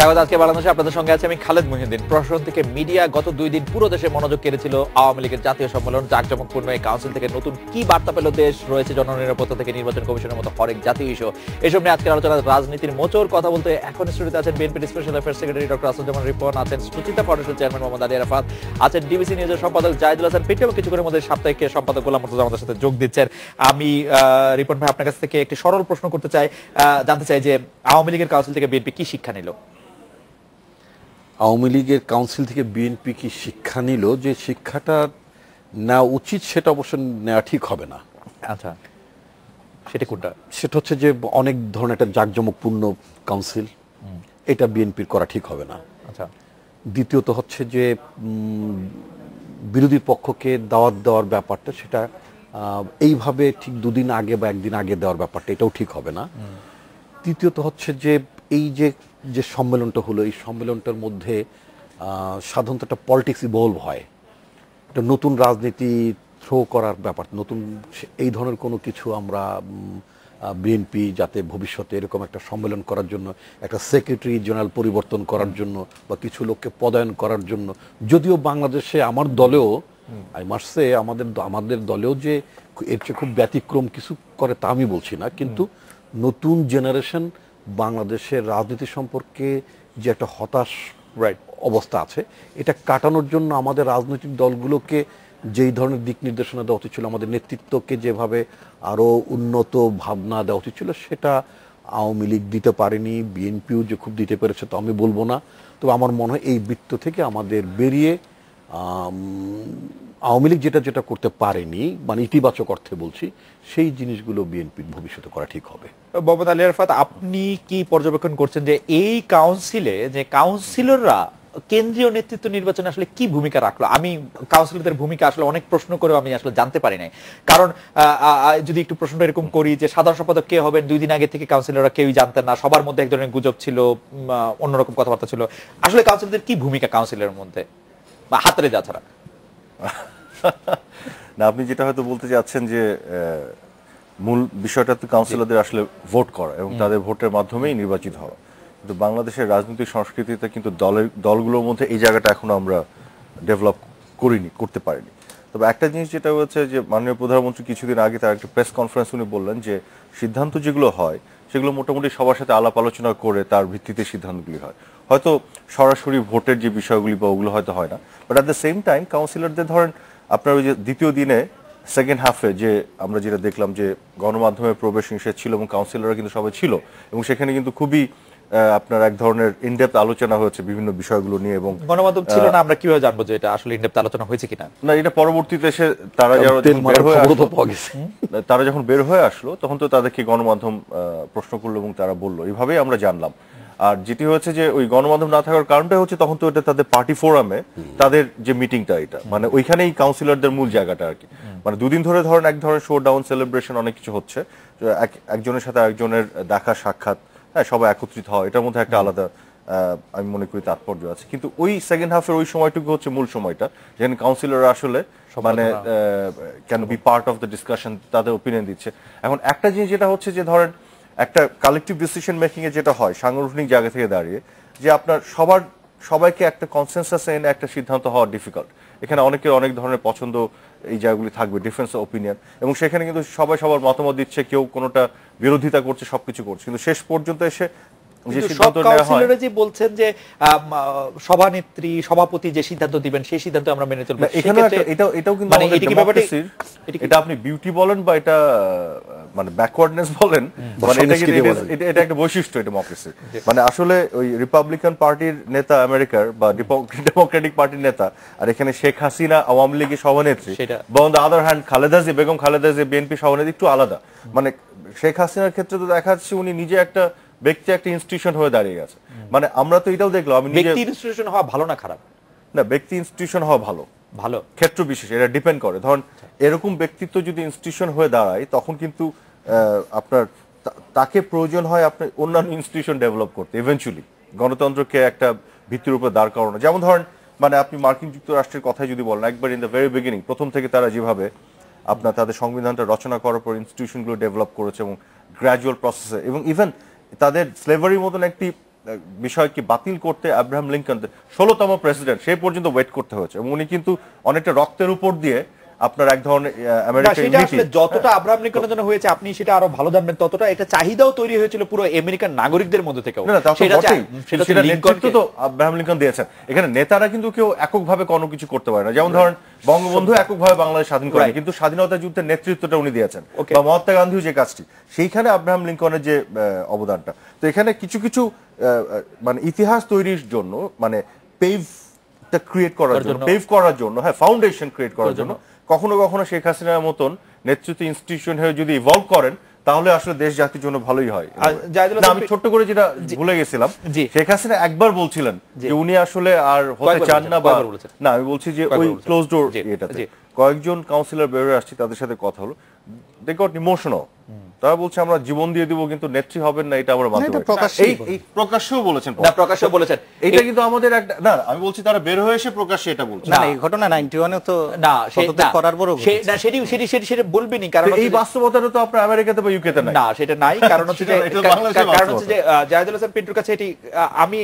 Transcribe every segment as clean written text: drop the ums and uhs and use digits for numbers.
স্বাগত। আজকে বাংলাদেশে আপনাদের সঙ্গে আছে আমি খালেদ মুহিউদ্দিন। প্রশাসন থেকে মিডিয়া গত 2 দিন পুরো দেশে মনোযোগ কেড়েছিল আওয়ামী লীগের জাতীয় সম্মেলন। জাঁকজমকপূর্ণ এই কাউন্সিল থেকে নতুন কি বার্তা পেল দেশ, রয়েছে জননিরাপত্তা থেকে নির্বাচন কমিশনের মতো হরেক জাতীয় ইস্যু। এসব নিয়ে আজকের আলোচনা রাজনীতির মোচড় কথা বলতে এখন স্টুডিওতে আছেন বিএনপির special affairs secretary doctor Asaduzzaman Ripon, আছেন সুচিন্তা ফাউন্ডেশন চেয়ারম্যান মোহাম্মদ আলী আরাফাত, আছেন ডিবিসি নিউজের সম্পাদক জাহিদুল হাসান পিন্টু এবং কিছুক্ষণের মধ্যে সাপ্তাহিক সম্পাদক গোলাম মুর্তজা আমাদের সাথে যোগ দিচ্ছেন। আমি রিপন ভাই আপনার কাছ থেকে একটি সরল প্রশ্ন করতে চাই, জানতে চাই যে আওয়ামী লীগের কাউন্সিল থেকে বিএনপি কি শিক্ষা নিল? আওয়ামী লীগের কাউন্সিল থেকে বিএনপি কি শিক্ষা নিল? যে শিক্ষাটা নেওয়া উচিত সেটা অবশ্য নেওয়া ঠিক হবে না। আচ্ছা, সেটা কোনটা? সেটা হচ্ছে যে অনেক ধরনের একটা জাঁকজমকপূর্ণ কাউন্সিল, এটা বিএনপির করা ঠিক হবে না। আচ্ছা, দ্বিতীয়ত হচ্ছে যে বিরোধী পক্ষকে দাওয়াত দেওয়ার ব্যাপারটা, সেটা এইভাবে ঠিক 2 দিন আগে বা 1 দিন আগে দেওয়ার ব্যাপারটা, এটাও ঠিক হবে না। তৃতীয়ত হচ্ছে যে এই যে সম্মেলনটা হলো, এই সম্মেলনটার মধ্যে সাধারণত একটা পলিটিক্স ইভলভ হয়, একটা নতুন রাজনীতি থ্রো করার ব্যাপার, নতুন এই ধরনের কোনো কিছু আমরা বিএনপি যাতে ভবিষ্যতে এরকম একটা সম্মেলন করার জন্য, একটা সেক্রেটারি জেনারেল পরিবর্তন করার জন্য বা কিছু লোককে পদায়ন করার জন্য, যদিও বাংলাদেশে আমার দলেও আই মাস্ট সে আমাদের দলেও যে এর চেয়ে খুব ব্যতিক্রম কিছু করে তা আমি বলছি না, কিন্তু নতুন জেনারেশন বাংলাদেশের রাজনীতি সম্পর্কে যে একটা হতাশ অবস্থা আছে, এটা কাটানোর জন্য আমাদের রাজনৈতিক দলগুলোকে যেই ধরনের দিক নির্দেশনা দেওয়া উচিত ছিল, আমাদের নেতৃত্বকে যেভাবে আরও উন্নত ভাবনা দেওয়া উচিত ছিল, সেটা আওয়ামী লীগ দিতে পারেনি। বিএনপিও যে খুব দিতে পেরেছে তো আমি বলবো না, তবে আমার মনে হয় এই বৃত্ত থেকে আমাদের বেরিয়ে আওয়ামী লীগ যেটা করতে পারেনি, মানে ইতিবাচক অর্থে বলছি, সেই জিনিসগুলো বিএনপির ভবিষ্যতে করা ঠিক হবে। মোহাম্মদ আলী আরাফাত, আপনি কি পর্যবেক্ষণ করছেন যে এই কাউন্সিলে যে কাউন্সিলররা কেন্দ্রীয় নেতৃত্ব নির্বাচনে আসলে কি ভূমিকা রাখলো? আমি কাউন্সিলরদের ভূমিকা আসলে অনেক প্রশ্ন করেও আমি আসলে জানতে পারি নাই। কারণ যদি একটু প্রশ্নটা এরকম করি যে সাধারণ সম্পাদক কে হবেন 2 দিন আগে থেকে কাউন্সিলররা কেউই জানতেন না, সবার মধ্যে এক ধরনের গুজব ছিল, অন্যরকম কথাবার্তা ছিল। আসলে কাউন্সিলরদের কি ভূমিকা কাউন্সিলের মধ্যে বা হাতরে যা ছাড়া? না, আপনি যেটা হয়তো বলতে চাচ্ছেন যে মূল বিষয়টা তো কাউন্সিলরদের আসলে ভোট করা এবং তাদের ভোটের মাধ্যমেই নির্বাচিত হওয়া, কিন্তু বাংলাদেশের রাজনৈতিক সংস্কৃতিতে কিন্তু দলগুলোর মধ্যে এই জায়গাটা এখনো আমরা ডেভেলপ করতে পারিনি। তবে একটা জিনিস যেটা হচ্ছে যে মাননীয় প্রধানমন্ত্রী কিছুদিন আগে তার একটা প্রেস কনফারেন্স উনি বললেন যে সিদ্ধান্ত যেগুলো হয় সেগুলো মোটামুটি সবার সাথে আলাপ আলোচনা করে তার ভিত্তিতে সিদ্ধান্তগুলি হয়। হয়তো সরাসরি ভোটের যে বিষয়গুলি বা ওগুলো হয়তো হয় না, but at the same time কাউন্সিলরদের ধরেন আপনার ওই যে দ্বিতীয় দিনে সেকেন্ড হাফে যে আমরা যেটা দেখলাম যে গণমাধ্যমে প্রবেশ নিষেধ ছিল এবং কাউন্সিলররা কিন্তু সবাই ছিল এবং সেখানে কিন্তু খুবই আপনার এক ধরনের ইনডেপথ আলোচনা হয়েছে বিভিন্ন বিষয়গুলো নিয়ে। এবং গণমাধ্যম ছিল না, আমরা কিভাবে জানবো যে এটা আসলে ইনডেপথ আলোচনা হয়েছে কিনা? না, এটা পরবর্তীতে এসে তারা যখন বের হয়ে আসলো তখন তো তাদেরকে গণমাধ্যম প্রশ্ন করলো এবং তারা বললো, এইভাবেই আমরা জানলাম। আর যেটি হয়েছে যে ওই গণমাধ্যম না থাকার কারণটা হচ্ছে তখন তো এটা তাদের পার্টি ফোরামে তাদের যে মিটিংটা, এটা মানে ওইখানেই কাউন্সিলরদের মূল জায়গাটা আর কি। মানে 2 দিন ধরে ধরেন এক ধরনের শো ডাউন সেলিব্রেশন অনেক কিছু হচ্ছে, একজনের সাথে একজনের দেখা সাক্ষাৎ, হ্যাঁ, সবাই একত্রিত হয়, এটার মধ্যে একটা আলাদা আমি মনে করি তাৎপর্য আছে। কিন্তু ওই সেকেন্ড হাফের ওই সময়টুকু হচ্ছে মূল সময়টা, যেখানে কাউন্সিলররা আসলে মানে can be part of the discussion, তাদের ওপিনিয়ন দিচ্ছে। এখন একটা জিনিস যেটা হচ্ছে যে ধরেন একটা কালেকটিভ ডিসিশন মেকিং এ যেটা হয় সাংগঠনিক জায়গা থেকে দাঁড়িয়ে, যে আপনার সবাইকে একটা কনসেনসাসে এনে একটা সিদ্ধান্ত হওয়া ডিফিকাল্ট। এখানে অনেকের অনেক ধরনের পছন্দ এই জায়গাগুলি থাকবে, ডিফারেন্স অফ ওপিনিয়ন, এবং সেখানে কিন্তু সবাই সবার মতামত দিচ্ছে, কেউ কোনোটা বিরোধিতা করছে, সবকিছু করছে, কিন্তু শেষ পর্যন্ত এসে যে বলছেন যে সভানেত্রী সভাপতি যে সিদ্ধান্ত দিবেন সেই সিদ্ধান্ত আমরা মেনে চলবো, এটাও কিন্তু এটা আপনি বিউটি বলেন বা এটা মানে ব্যাকওয়ার্ডনেস বলেন, মানে এটা একটা বৈশিষ্ট্য ডেমোক্রেসি। মানে আসলে ওই রিপাবলিকান পার্টির নেতা আমেরিকার বা ডেমোক্রেটিক পার্টির নেতা, আর এখানে শেখ হাসিনা আওয়ামী লীগের সভানেত্রী, বা on the other hand Begum Khaleda Zia BNP সভানেত্রী, একটু আলাদা। মানে শেখ হাসিনার ক্ষেত্রে তো দেখা যাচ্ছে উনি নিজে একটা ব্যক্তি, একটা ইনস্টিটিউশন হয়ে দাঁড়িয়ে গেছে। মানে আমরা তো এটাও দেখলাম, আমি ব্যক্তি ইনস্টিটিউশন হওয়া ভালো না খারাপ? না, ব্যক্তি ইনস্টিটিউশন হওয়া ভালো ক্ষেত্র বিশেষে, এটা ডিপেন্ড করে। ধরুন এরকম ব্যক্তিত্ব যদি ইনস্টিটিউশন হয়ে দাঁড়ায় তখন কিন্তু আপনার তাকে প্রয়োজন হয় আপনার অন্যান্য ইনস্টিটিউশন ডেভেলপ করতে, ইভেনচুয়ালি গণতন্ত্রকে একটা ভিত্তির উপর দাঁড় করানো। যেমন ধরেন মানে আপনি মার্কিন যুক্তরাষ্ট্রের কথাই যদি বলেন, একবার ইন দ্য ভেরি বিগিনিং, প্রথম থেকে তারা যেভাবে আপনার তাদের সংবিধানটা রচনা করার পর ইনস্টিটিউশনগুলো ডেভেলপ করেছে এবং গ্র্যাজুয়াল প্রসেসে, এবং ইভেন তাদের স্লেভারির মতন একটি বিষয়কে বাতিল করতে আব্রাহাম লিঙ্কন 16তম প্রেসিডেন্ট সেই পর্যন্ত ওয়েট করতে হয়েছে, এবং উনি কিন্তু অনেকটা রক্তের উপর দিয়ে আপনার এক ধরনের সেটা আসলে যতটা আব্রাহাম লিঙ্কনের জন্য হয়েছে আপনি সেটা আরো ভালো জানবেন, ততটা এটা চাহিদাও তৈরি হয়েছিল পুরো আমেরিকান নাগরিকদের মধ্যে থেকেও। সেটা নেতৃত্ব তো আব্রাহাম লিঙ্কন দিয়েছেন। এখানে নেতারা কিন্তু কেউ এককভাবে কোনো কিছু করতে পারে না, যেমন ধরেন বঙ্গবন্ধু এককভাবে বাংলাদেশ স্বাধীন করেন, কিন্তু স্বাধীনতা যুদ্ধের নেতৃত্বটা উনি দিয়েছেন, বা মহাত্মা গান্ধীও যে কাজটি, সেইখানে আব্রাহাম লিঙ্কনের যে অবদানটা। তো এখানে কিছু কিছু মানে ইতিহাস তৈরির জন্য, মানে ক্রিয়েট করার জন্য, পেভ করার জন্য, হ্যাঁ ফাউন্ডেশন ক্রিয়েট করার জন্য কখনো কখনো শেখ হাসিনার মতন নেতৃত্ব ইনস্টিটিউশন হয়ে যদি ইভলভ করেন তাহলে আসলে দেশ জাতির জন্য ভালোই হয়। আমি ছোট্ট করে যেটা ভুলে গেছিলাম, শেখ হাসিনা একবার বলছিলেন যে উনি আসলে আর হতে চান না, বা না আমি বলছি যে ওই ক্লোজ ডোর এটাতে কয়েকজন কাউন্সিলর বেরোয় আসছি, তাদের সাথে কথা হলো, দে গট ইমোশনাল। তারা বলছে আমরা জীবন দিয়ে দিব কিন্তু নেত্রী হবেন না, এটা আমরা মানতে পারি। এই প্রকাশ্যেও বলেছেন, না প্রকাশ্যেও বলেছেন, এটা কিন্তু আমাদের একটা না, আমি বলছি তারা বের হয়ে এসে প্রকাশ্যে এটা বলছে না, এই ঘটনা 91 এ তো না সেটা করার পরও না, সেটি বলবেনই, কারণ এই বাস্তবতাটা তো আপনার আমেরিকাতে বা ইউকেতে নাই। না সেটা নাই, কারণ হচ্ছে যে জাহিদুল হাসান পিন্টুর কাছে এটি আমি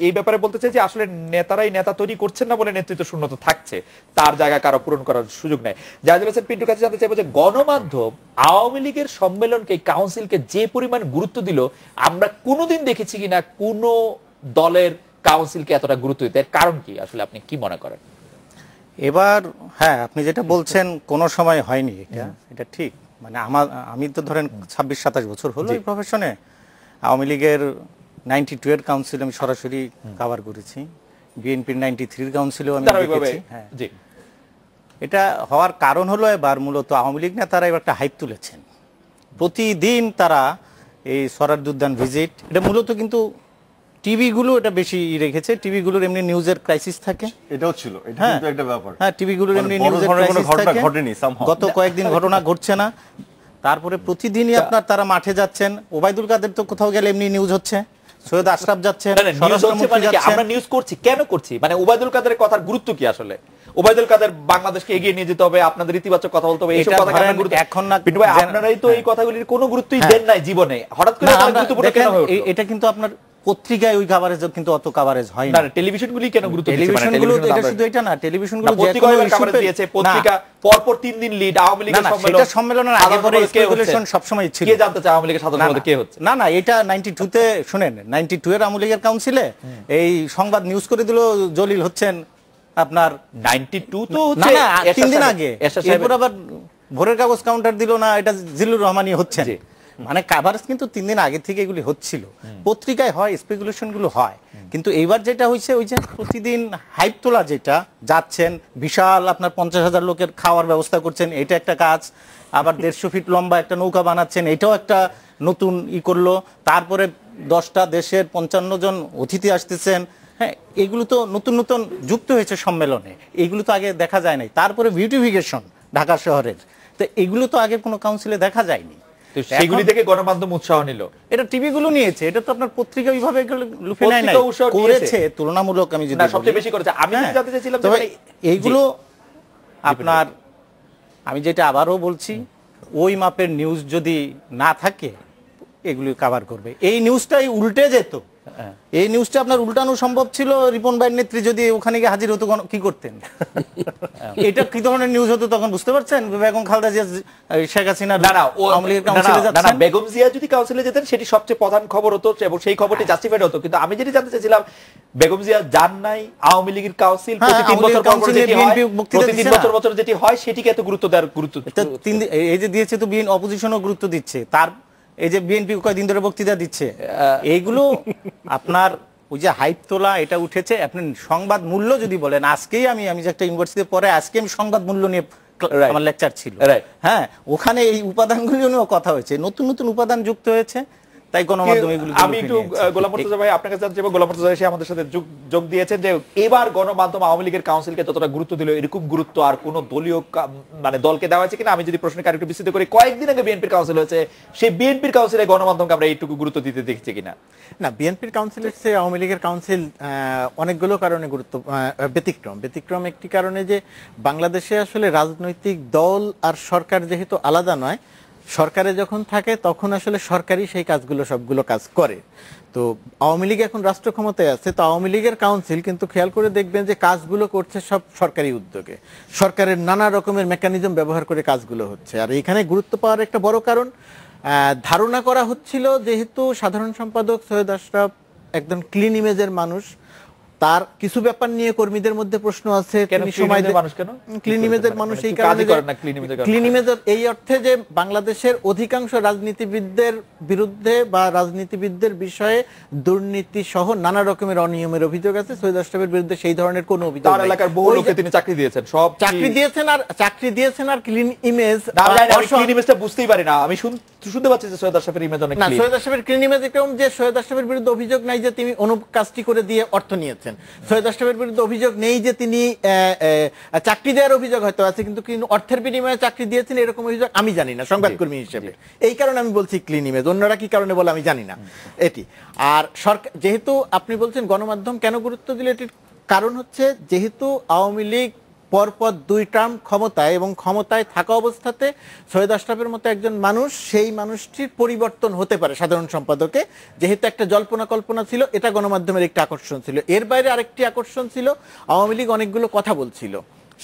এই ব্যাপারে বলতে চাই যে আসলে নেতারাই নেতা তৈরি করছেন না বলে নেতৃত্ব শূন্যতা থাকছে, তার জায়গা কারো পূরণ করার সুযোগ নাই। জাহিদুল হাসান পিন্টুর কাছে জানতে চাইবো যে গণমাধ্যম আওয়ামী লীগের সম্মেলনকে, কাউন্সিলকে যে পরিমাণ গুরুত্ব দিল, আমরা কোনোদিন দেখেছি কিনা কোন দলের কাউন্সিলকে এতটা গুরুত্ব দিতে? এর কারণ কি আসলে, আপনি কি মনে করেন? এবার হ্যাঁ আপনি যেটা বলছেন কোনো সময় হয়নি, এটা ঠিক। মানে আমি তো ধরেন 26-27 বছর হলো এই প্রফেশনে। আওয়ামী লীগের 92 এর কাউন্সিল আমি সরাসরি কভার করেছি, বিএনপির 93 কাউন্সিলেও আমি দেখেছি। হ্যাঁ, এটা হওয়ার কারণ হলো এবার মূলত আওয়ামী লীগ নেতারা এবার একটা হাইপ তুলেছেন। প্রতিদিন তারা এই সরার উদ্যান ভিজিট, এটা মূলত কিন্তু টিভিগুলো এটা বেশি রেখেছে, টিভিগুলোর এমনি নিউজের ক্রাইসিস থাকে, এটাও ছিল, এটা কিন্তু একটা ব্যাপার। হ্যাঁ, টিভিগুলোর এমনি নিউজের ক্রাইসিস থাকে, গত কয়েকদিন ঘটনা ঘটছে না, তারপরে প্রতিদিনই আপনার তারা মাঠে যাচ্ছেন। ওবায়দুল কাদের তো কোথাও গেলে এমনি নিউজ হচ্ছে, সৈয়দ আশরাফ যাচ্ছেন, আমরা নিউজ করছি কেন করছি, মানে ওবায়দুল কাদের কথার গুরুত্ব কি আসলে? ওবায়দুল কাদের বাংলাদেশকে এগিয়ে নিয়ে যেতে হবে, আপনাদের ইতিবাচক কথা বলতে হবে, এইসব কথা এখন না পিন্টু ভাই, আপনারাই তো এই কথাগুলির কোনো গুরুত্বই দেন নাই জীবনে, হঠাৎ করে গুরুত্বপূর্ণ কেন হয়ে উঠলো? এটা কিন্তু আপনার পত্রিকায় ওই কভারেজ কিন্তু অত কভারেজ হয় না। টেলিভিশনগুলি কেন গুরুত্ব দিচ্ছে? টেলিভিশনগুলো এটা শুধু এটা না, টেলিভিশনগুলো পত্রিকায় কভারেজ দিয়েছে, পত্রিকা পরপর 3 দিন লিড আওয়ামী লীগের সম্মেলন, সেটা সম্মেলনের আগে পরে স্পেকুলেশন সব সময় ছিল। কে জানতে চায় আওয়ামী লীগের সাধারণ সম্পাদক কে হচ্ছে? না, এটা 92 তে শুনেন, 92 এর আওয়ামী লীগের কাউন্সিলে এই সংবাদ নিউজ করে দিল জলিল হচ্ছেন আপনার 92 তো হচ্ছে না 3 দিন আগে, এরপর আবার ভোরের কাগজ কাউন্টার দিল না, এটা জিল্লুর রহমানই হচ্ছেন। মানে কভারেজ কিন্তু 3 দিন আগে থেকে এগুলি হচ্ছিল, পত্রিকায় হয়, স্পেকুলেশন গুলো হয়। কিন্তু এইবার যেটা হয়েছে ওই যে প্রতিদিন হাইপ তোলা, যেটা যাচ্ছেন বিশাল আপনার 50,000 লোকের খাওয়ার ব্যবস্থা করছেন, এটা একটা কাজ। আবার 150 ফিট লম্বা একটা নৌকা বানাচ্ছেন, এটাও একটা নতুন করলো। তারপরে 10টা দেশের 55 জন অতিথি আসতেছেন। হ্যাঁ, এগুলো তো নতুন নতুন যুক্ত হয়েছে সম্মেলনে, এগুলো তো আগে দেখা যায় নাই। তারপরে বিউটিফিকেশন ঢাকা শহরের, তো এগুলো তো আগে কোনো কাউন্সিলে দেখা যায়নি। সেগুলি থেকে গণমাধ্যম উৎসাহ নিল, এটা টিভি গুলো নিয়েছে, এটা তো আপনার পত্রিকা ওইভাবে লুফে নেয় না, করেছে তুলনামূলক। আমি যদি সবচেয়ে বেশি করেছে, আমি জানতে চাইছিলাম যে এইগুলো আপনার, আমি যেটা আবারও বলছি, ওই মাপের নিউজ যদি না থাকে এগুলি কভার করবে। এই নিউজটাই উল্টে যেত, এই নিউজটা আপনার উল্টানো সম্ভব ছিল রিপন ভাইয়ের নেত্রী যদি ওখানে গিয়ে হাজির হতো, কি করতেন? এটা কি ধরনের নিউজ হতো তখন বুঝতে পারছেন? বেগম খালেদা জিয়া শেখ হাসিনা বেগম জিয়া যদি কাউন্সিলে যেতেন সেটি সবচেয়ে প্রধান খবর হতো এবং সেই খবরটি জাস্টিফাইড হতো। কিন্তু আমি যেটি জানতে চাইছিলাম, বেগম জিয়া যান নাই আওয়ামী লীগের কাউন্সিল, প্রতি 3 বছর পর বছর যেটি হয় সেটিকে এত গুরুত্ব দেওয়ার গুরুত্ব এই যে দিয়েছে, তো বিএনপি অপোজিশনও গুরুত্ব দিচ্ছে, তার এই যে বিএনপি কয়েকদিন ধরে বক্তৃতা দিচ্ছে, এইগুলো আপনার ওই যে হাইপ তোলা, এটা উঠেছে। আপনি সংবাদ মূল্য যদি বলেন, আজকেই আমি যে একটা ইউনিভার্সিটিতে পড়ে, আজকে আমি সংবাদ মূল্য নিয়ে আমার লেকচার ছিল, হ্যাঁ, ওখানে এই উপাদানগুলো নিয়েও কথা হয়েছে, নতুন নতুন উপাদান যুক্ত হয়েছে। তাই গণমাধ্যম এগুলো, আমি একটু গোলাম মুর্তজা ভাই আপনার কাছে জানতে চাইবো, গোলাম মুর্তজা এসে আমাদের সাথে যোগ দিয়েছেন যে এবার গণমাধ্যম আওয়ামী লীগের কাউন্সিলকে ততটা গুরুত্ব দিল, এরকম গুরুত্ব আর কোন দলীয় মানে দলকে দেওয়া হয়েছে কিনা? আমি যদি প্রশ্নকে আরেকটু বিস্তৃত করি, কয়েকদিন আগে বিএনপির কাউন্সিল হয়েছে, সেই বিএনপির কাউন্সিলে গণমাধ্যমকে আমরা এইটুকু গুরুত্ব দিতে দেখছি কিনা? না, বিএনপির কাউন্সিলের চেয়ে আওয়ামী লীগের কাউন্সিল অনেকগুলো কারণে ব্যতিক্রম। একটি কারণে যে বাংলাদেশে আসলে রাজনৈতিক দল আর সরকার যেহেতু আলাদা নয়, সরকারে যখন থাকে তখন আসলে সরকারই সেই কাজগুলো সবগুলো কাজ করে। তো আওয়ামী লীগ এখন রাষ্ট্র ক্ষমতায় আছে, তো আওয়ামী লীগের কাউন্সিল কিন্তু খেয়াল করে দেখবেন যে কাজগুলো করছে সব সরকারি উদ্যোগে, সরকারের নানা রকমের মেকানিজম ব্যবহার করে কাজগুলো হচ্ছে। আর এখানে গুরুত্ব পাওয়ার একটা বড় কারণ, ধারণা করা হচ্ছিল যেহেতু সাধারণ সম্পাদক সৈয়দ আশরাফ একদম ক্লিন ইমেজের মানুষ, তার কিছু ব্যাপার নিয়ে কর্মীদের মধ্যে প্রশ্ন আছে, তিনি সময় ক্লিন ইমেজের মানুষ এই কারণে, ক্লিন ইমেজের এই অর্থে যে বাংলাদেশের অধিকাংশ রাজনীতিবিদদের বিরুদ্ধে বা রাজনীতিবিদদের বিষয়ে দুর্নীতি সহ নানা রকমের অনিয়মের অভিযোগ আছে। সৈয়দ আশরাফের বিরুদ্ধে সেই ধরনের কোনো অভিযোগ তার এলাকার বহু লোককে তিনি চাকরি দিয়েছেন, সব চাকরি দিয়েছেন আর ক্লিন ইমেজ, ক্লিন ইমেজটা বুঝতেই পারি না। আমি শুনতে পাচ্ছি যে সৈয়দ আশরাফের ইমেজ অনেক ক্লিন। সৈয়দ আশরাফের ক্লিন ইমেজ এরকম যে সৈয়দ আশরাফের বিরুদ্ধে অভিযোগ নাই যে তিনি অনুকাজটি করে দিয়ে অর্থ নিয়েছেন। সৈয়দ আশরাফের বিরুদ্ধে অভিযোগ নেই যে তিনি চাকরি দেওয়ার অভিযোগ হয়তো আছে, কিন্তু অর্থের বিনিময়ে চাকরি দিয়েছেন এরকম অভিযোগ আমি জানি না সংবাদকর্মী হিসেবে। এই কারণে আমি বলছি ক্লিন ইমেজ, অন্যরা কি কারণে বলে আমি জানি না এটি। আর সরকার, যেহেতু আপনি বলছেন গণমাধ্যম কেন গুরুত্ব দিলে, এটির কারণ হচ্ছে যেহেতু আওয়ামী লীগ পরপর 2 টার্ম ক্ষমতায় এবং ক্ষমতায় থাকা অবস্থাতে সৈয়দ আশরাফের মতো একজন মানুষ, সেই মানুষটির পরিবর্তন হতে পারে সাধারণ সম্পাদকে, যেহেতু একটা জল্পনা কল্পনা ছিল, এটা গণমাধ্যমের একটা আকর্ষণ ছিল। এর বাইরে আরেকটি আকর্ষণ ছিল, আওয়ামী লীগ অনেকগুলো কথা বলছিল,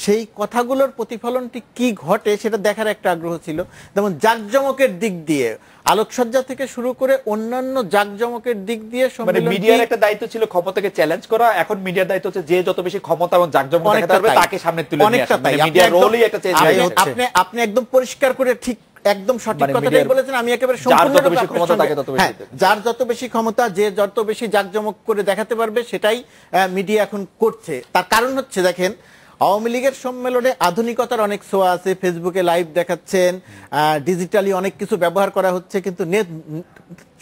সেই কথাগুলোর প্রতিফলনটি কি ঘটে সেটা দেখার একটা আগ্রহ ছিল। যেমন জাঁকজমকের দিক দিয়ে, আলোকসজ্জা থেকে শুরু করে অন্যান্য জাঁকজমকের দিক দিয়ে মিডিয়ার একটা দায়িত্ব ছিল ক্ষমতাকে চ্যালেঞ্জ করা, এখন মিডিয়ার দায়িত্ব হচ্ছে যে যত বেশি ক্ষমতা এবং জাঁকজমক দেখাতে পারবে তাকে সামনে তুলে নিয়ে আসা। মিডিয়ার রোলই একটা চেঞ্জ হয়ে যাচ্ছে। আপনি একদম পরিষ্কার করে ঠিক একদম সঠিক কথাটাই বলেছেন। আমি একেবারে সম্পূর্ণরূপে যার যত বেশি ক্ষমতা, যে যত বেশি জাঁকজমক করে দেখাতে পারবে সেটাই মিডিয়া এখন করছে। তার কারণ হচ্ছে দেখেন, আওয়ামী লীগের সম্মেলনে আধুনিকতার অনেক ছোঁয়া আছে, ফেসবুকে লাইভ দেখাচ্ছেন, ডিজিটালি অনেক কিছু ব্যবহার করা হচ্ছে, কিন্তু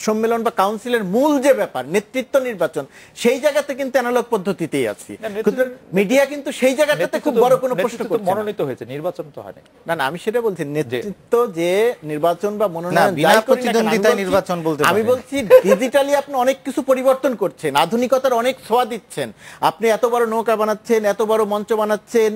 সম্মেলন বা কাউন্সিলের মূল যে ব্যাপার নেতৃত্ব নির্বাচন, সেই জায়গাতে কিন্তু অ্যানালগ পদ্ধতিতেই আছে। মিডিয়া কিন্তু সেই জায়গাটাতে খুব বড় কোনো প্রশ্ন করছে। মনোনীত হয়েছে, নির্বাচন তো হয়নি। না না, আমি সেটা বলছি, নেতৃত্ব যে নির্বাচন বা মনোনয়ন নির্বাচন বলতে, আমি বলছি ডিজিটালি আপনি অনেক কিছু পরিবর্তন করছেন, আধুনিকতার অনেক ছোঁয়া দিচ্ছেন। আপনি এত বড় নৌকা বানাচ্ছেন, এত বড় মঞ্চ বানাচ্ছেন,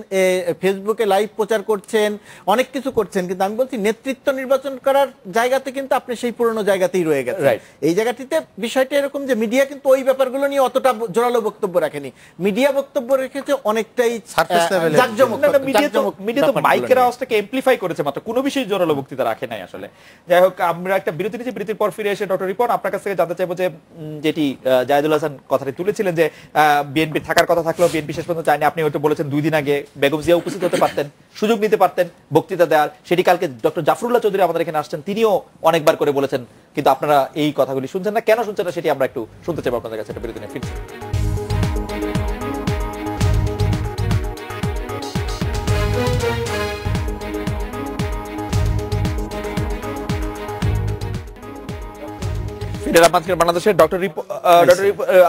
ফেসবুকে লাইভ প্রচার করছেন, অনেক কিছু করছেন, কিন্তু আমি বলছি নেতৃত্ব নির্বাচন করার জায়গাতে কিন্তু আপনি সেই পুরনো জায়গাতেই রয়ে গেছেন। এই জায়গাটিতে বিষয়টা এরকম যে মিডিয়া কিন্তু ওই ব্যাপারগুলো নিয়ে অতটা জোরালো বক্তব্য রাখেনি, মিডিয়া বক্তব্য রেখেছে অনেকটাই জাঁকজমক। মিডিয়া তো মাইকের আওয়াজটাকে এমপ্লিফাই করেছে মাত্র, কোনো বিষয়ে জোরালো বক্তৃতা রাখে নাই আসলে। যাই হোক, আমরা একটা বিরতি নিয়েছি, বিরতির পর ফিরে এসে ডক্টর রিপন আপনার কাছ থেকে জানতে চাইবো যে যেটি জায়েদুল হাসান কথাটি তুলেছিলেন যে বিএনপি থাকার কথা থাকলেও বিএনপি শেষ পর্যন্ত চায়নি। আপনি হয়তো বলেছেন 2 দিন আগে বেগম জিয়া উপস্থিত হতে পারতেন, সুযোগ নিতে পারতেন বক্তৃতা দেওয়ার, সেটি কালকে ডক্টর জাফরুল্লাহ চৌধুরী আমাদের এখানে আসছেন, তিনিও অনেকবার করে বলেছেন, কিন্তু আপনারা এই কথাগুলি শুনছেন না। কেন শুনছেন না সেটি আমরা একটু শুনতে চাইবো আপনাদের কাছে। একটা বিরতি নিয়ে ফিরছি। বাংলাদেশের ডক্টর